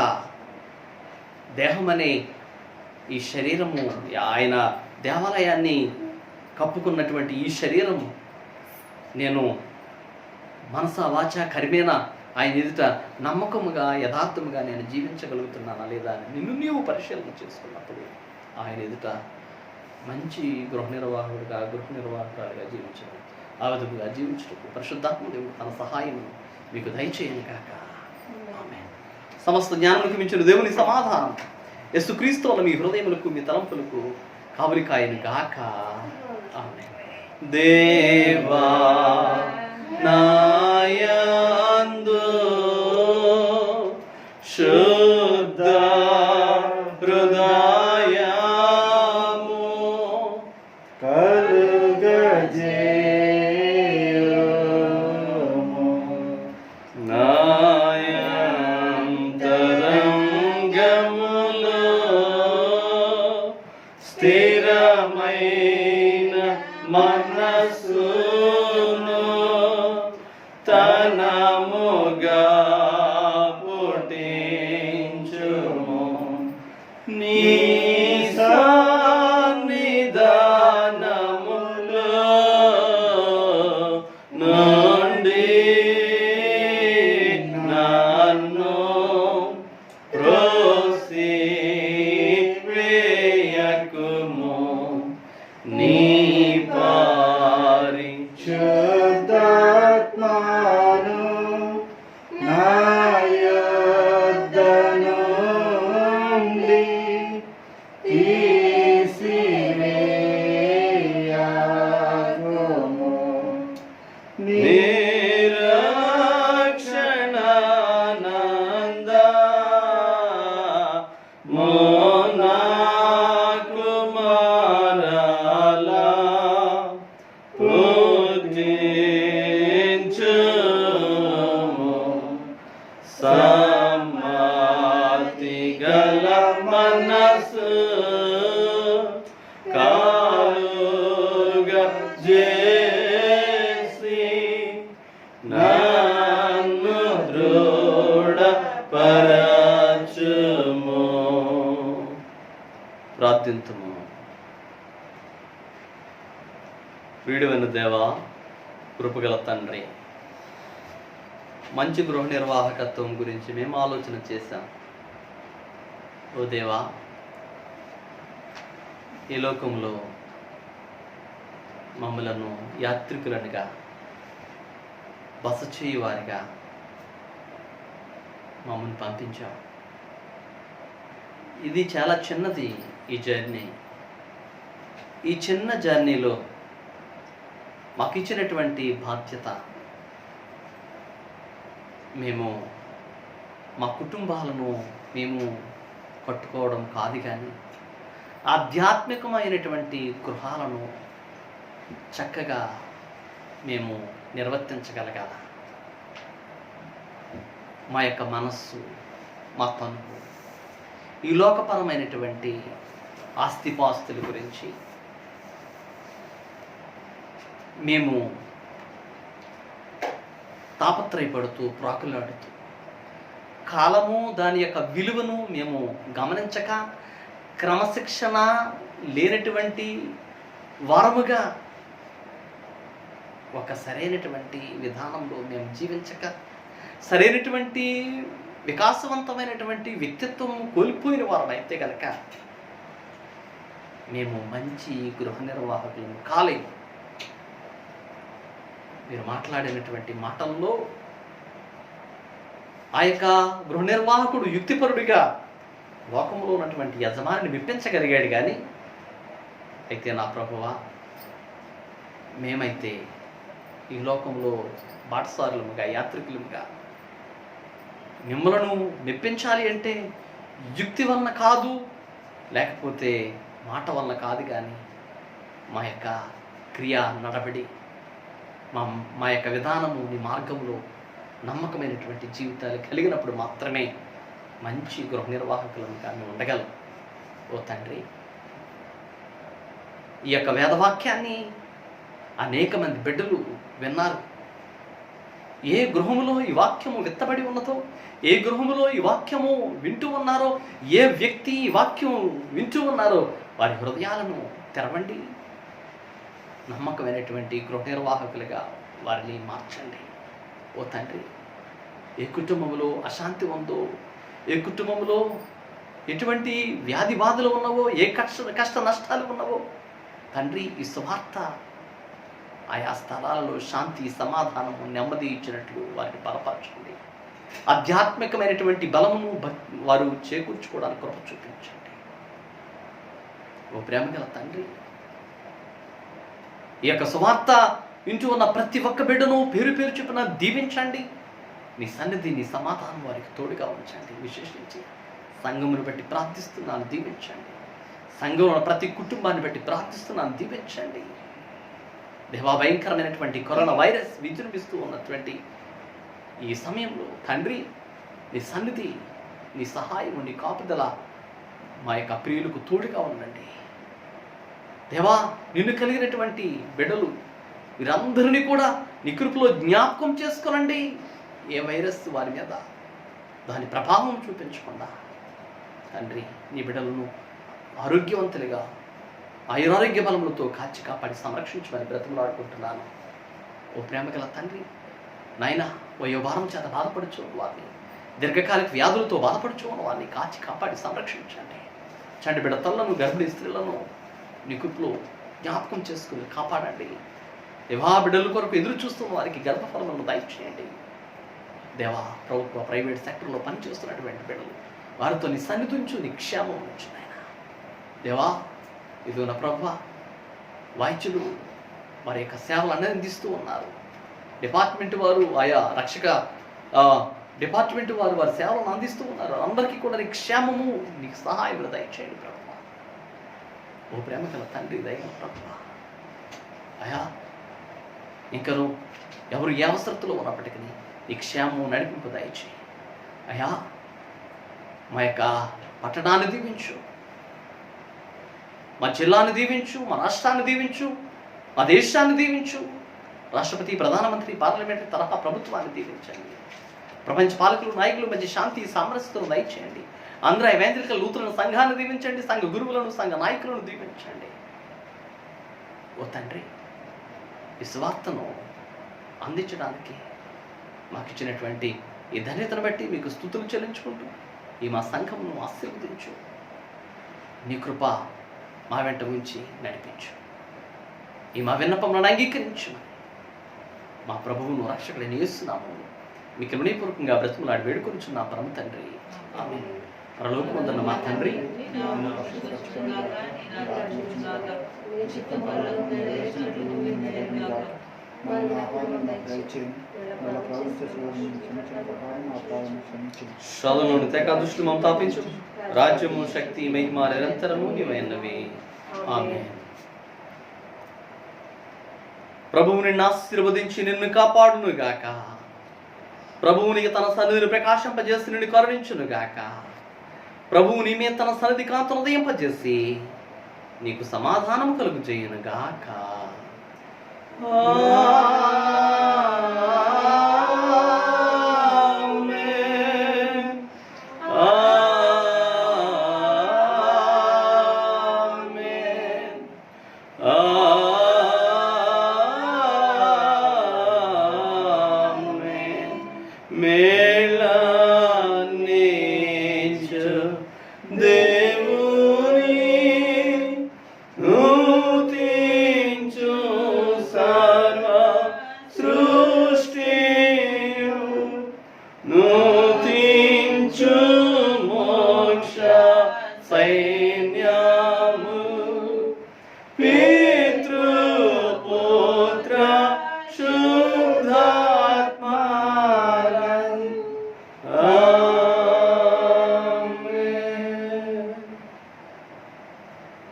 దేహం అనే ఈ శరీరము, ఆయన దేవాలయాన్ని కప్పుకున్నటువంటి ఈ శరీరము, నేను మనస వాచ కర్మేన ఆయన ఎదుట నమ్మకముగా యథార్థముగా నేను జీవించగలుగుతున్నానా లేదా అని నిన్ను నీవు పరిశీలన చేసుకున్నప్పుడు ఆయన ఎదుట మంచి గృహ నిర్వాహకురాలుగా జీవించడం, ఆ విధముగా జీవించటకు పరిశుద్ధాత్మ దేవుడు తన సహాయం మీకు దయచేయను కాక. ఆమేన్. సమస్త జ్ఞానములకు మించిన దేవుని సమాధానం యేసుక్రీస్తు వల్ల మీ హృదయములకు, మీ తలంపులకు కావలికాయను గాక. ఆమేన్. దేవా నాయందు శుద్ధ హృదయము కలుగజేయుము. నాయంతరంగములో స్థిరమైన మనసును తనముగా పుట్టించుము. నీ సన్నిధానములో నుండి నన్ను త్రోసివేయకుము. నీ శుద్ధాత్మను నా యొద్ద నుండి తీసివేయకుము. నిరక్షణానంద మోనాకు మారలా పుట్టించుము. సమ్మతి గల మనసు కాలుగా చేసి నన్ను దృఢపరచుము. ప్రార్థింతుము. వీడువైన దేవా, కృపగల తండ్రి, మంచి గృహ నిర్వాహకత్వం గురించి మేము ఆలోచన చేశాం. ఓ దేవా, ఈ లోకంలో మమ్మలను యాత్రికులనుగా, బస చేయువారిగా మమ్మల్ని పంపించావు. ఇది చాలా చిన్నది ఈ జర్నీ. ఈ చిన్న జర్నీలో మాకు ఇచ్చినటువంటి బాధ్యత, మేము మా కుటుంబాలను మేము కట్టుకోవడం కాదు, కానీ ఆధ్యాత్మికమైనటువంటి గృహాలను చక్కగా మేము నిర్వర్తించగలగాల. మా యొక్క మనస్సు, మా తనువు ఈ లోకపరమైనటువంటి ఆస్తిపాస్తుల గురించి మేము తాపత్రయపడుతూ, ప్రాకులాడుతూ, కాలము దాని యొక్క విలువను మేము గమనించక క్రమశిక్షణ లేనటువంటి వారముగా ఒక సరైనటువంటి విధానంలో మేము జీవించక సరైనటువంటి వికాసవంతమైనటువంటి వ్యక్తిత్వం కోల్పోయిన వారం అయితే కనుక మేము మంచి గృహ నిర్వాహకులను కాలేము. మీరు మాట్లాడినటువంటి మాటల్లో ఆ యొక్క గృహ నిర్వాహకుడు యుక్తిపరుడిగా లోకంలో ఉన్నటువంటి యజమానిని మెప్పించగలిగాడు. కానీ అయితే నా ప్రభువా, మేమైతే ఈ లోకంలో బాటసారులముగా యాత్రికులముగా మిమ్మలను మెప్పించాలి అంటే యుక్తి వలన కాదు, లేకపోతే మాట వలన కాదు, కానీ మా యొక్క క్రియ నడబడి మా యొక్క విధానము నీ మార్గంలో నమ్మకమైనటువంటి జీవితాలు కలిగినప్పుడు మాత్రమే మంచి గృహ నిర్వాహకులను కానీ ఉండగలం. ఓ తండ్రి, ఈ యొక్క వేదవాక్యాన్ని అనేక మంది బిడ్డలు విన్నారు. ఏ గృహములో ఈ వాక్యము విత్తబడి ఉన్నదో, ఏ గృహములో ఈ వాక్యము వింటూ ఉన్నారో, ఏ వ్యక్తి ఈ వాక్యం వింటూ ఉన్నారో వారి హృదయాలను తెరవండి. నమ్మకమైనటువంటి గృహ నిర్వాహకులుగా వారిని మార్చండి. ఓ తండ్రి, ఏ కుటుంబంలో అశాంతి ఉందో, ఏ కుటుంబంలో ఎటువంటి వ్యాధి బాధలు ఉన్నవో, ఏ కష్ట నష్టాలు ఉన్నవో తండ్రి, ఈ సువార్త ఆయా స్థలాలలో శాంతి, సమాధానము, నెమ్మది ఇచ్చినట్లు వారిని బలపరచండి. ఆధ్యాత్మికమైనటువంటి బలమును వారు చేకూర్చుకోవడానికి కృప చూపించండి. ఓ ప్రేమగల తండ్రి, ఈ యొక్క సువార్త వింటూ ఉన్న ప్రతి ఒక్క బిడ్డను పేరు పేరు చొప్పున దీవించండి. నీ సన్నిధి, నీ సమాధానం వారికి తోడుగా ఉంచండి. విశేషించి సంఘమును బట్టి ప్రార్థిస్తున్నాను, దీవించండి. సంఘంలో ప్రతి కుటుంబాన్ని బట్టి ప్రార్థిస్తున్నాను, దీవించండి. దేవా, భయంకరమైనటువంటి కరోనా వైరస్ విజృంభిస్తూ ఉన్నటువంటి ఈ సమయంలో తండ్రి, నీ సన్నిధి, నీ సహాయము, నీ కాపుదల మా యొక్క ప్రియులకు తోడుగా ఉండండి. దేవా, నిన్ను కలిగినటువంటి బిడ్డలు వీరందరినీ కూడా నీ కృపలో జ్ఞాపకం చేసుకోనండి. ఏ వైరస్ వారి మీద దాని ప్రభావం చూపించకుండా తండ్రి, నీ బిడ్డలను ఆరోగ్యవంతులుగా ఆయురారోగ్య బలములతో కాచి కాపాడి సంరక్షించమని బ్రతిమలాడుకుంటున్నాను. ఓ ప్రేమగల తండ్రి, నాయన, వయోభారం చేత బాధపడుచు వారిని, దీర్ఘకాలిక వ్యాధులతో బాధపడుచు వారిని కాచి కాపాడి సంరక్షించండి. చంటి బిడ్డ తల్లను, గర్భిణీ స్త్రీలను నీ కృపలో జ్ఞాపకం చేసుకుని కాపాడండి. దేవా, బిడ్డల కొరకు ఎదురు చూస్తున్న వారికి గర్భఫలములను దయచేయండి. దేవా, ప్రభుత్వ ప్రైవేట్ సెక్టర్లో పనిచేస్తున్నటువంటి బిడ్డలు, వారితో నీ సన్నిధి ఉంచు, నీ క్షేమం ఉంచు నాయన. దేవా, ఇది నా ప్రభువా, వైద్యులు వారి యొక్క సేవలు అందిస్తూ ఉన్నారు. డిపార్ట్మెంట్ వారు, ఆయా రక్షక డిపార్ట్మెంట్ వారు వారి సేవలను అందిస్తూ ఉన్నారు. అందరికీ కూడా నీ క్షేమము, నీకు సహాయం దయచేయండి ప్రభువా. ఓ ప్రేమ గల తండ్రి, దైవ ప్రభువా, అయా, ఇంకను ఎవరు ఏ అవసరతలో ఉన్నప్పటికీ నీ క్షేమము నడిపింపు దయచేయి. అయా, మా యొక్క పట్టణాన్ని దీవించు, మా జిల్లాని దీవించు, మా రాష్ట్రాన్ని దీవించు, మా దేశాన్ని దీవించు. రాష్ట్రపతి, ప్రధానమంత్రి, పార్లమెంటరీ తరహా ప్రభుత్వాన్ని దీవించండి. ప్రపంచ పాలకులు, నాయకులు మధ్య శాంతి, సామరస్యతను దయచేయండి. ఆంధ్ర ఎవెంజలికల్ లూథరన్ సంఘాన్ని దీవించండి. సంఘ గురువులను, సంఘ నాయకులను దీవించండి. ఓ తండ్రి, ఈ సువార్తను అందించడానికి మాకు ఇచ్చినటువంటి ఈ ధన్యతను బట్టి మీకు స్తుతులు చెల్లించుకుంటూ ఈ మా సంఘమును ఆశీర్వదించు. నీ కృప మా వెంట ఉంచి నడిపించు. ఈ మా విన్నపములను అంగీకరించు. మా ప్రభువును, రక్షకుడైన యేసునామములో మీకు వినయపూర్వకంగా బ్రతిమలాడి వేడుకొనుచున్న పరమ తండ్రి, ఆమేన్. పరలోకమందున్న మా తండ్రి, శోధనలోని తెగ దృష్టి మమ్మ తాపించు. రాజ్యము, శక్తి, మహిమ నిరంతరము నీవైనవి. ఆమేన్. ప్రభువు నిన్ను ఆశీర్వదించి నిన్ను కాపాడును గాక. ప్రభువు నీకు తన సన్నిధిని ప్రకాశింపజేసి నిన్ను కరుణించును గాక. ప్రభువు నీ మీద తన సన్నిధి కాంతును ఉదయింపజేసి నీకు సమాధానము కలుగు చేయును గాక.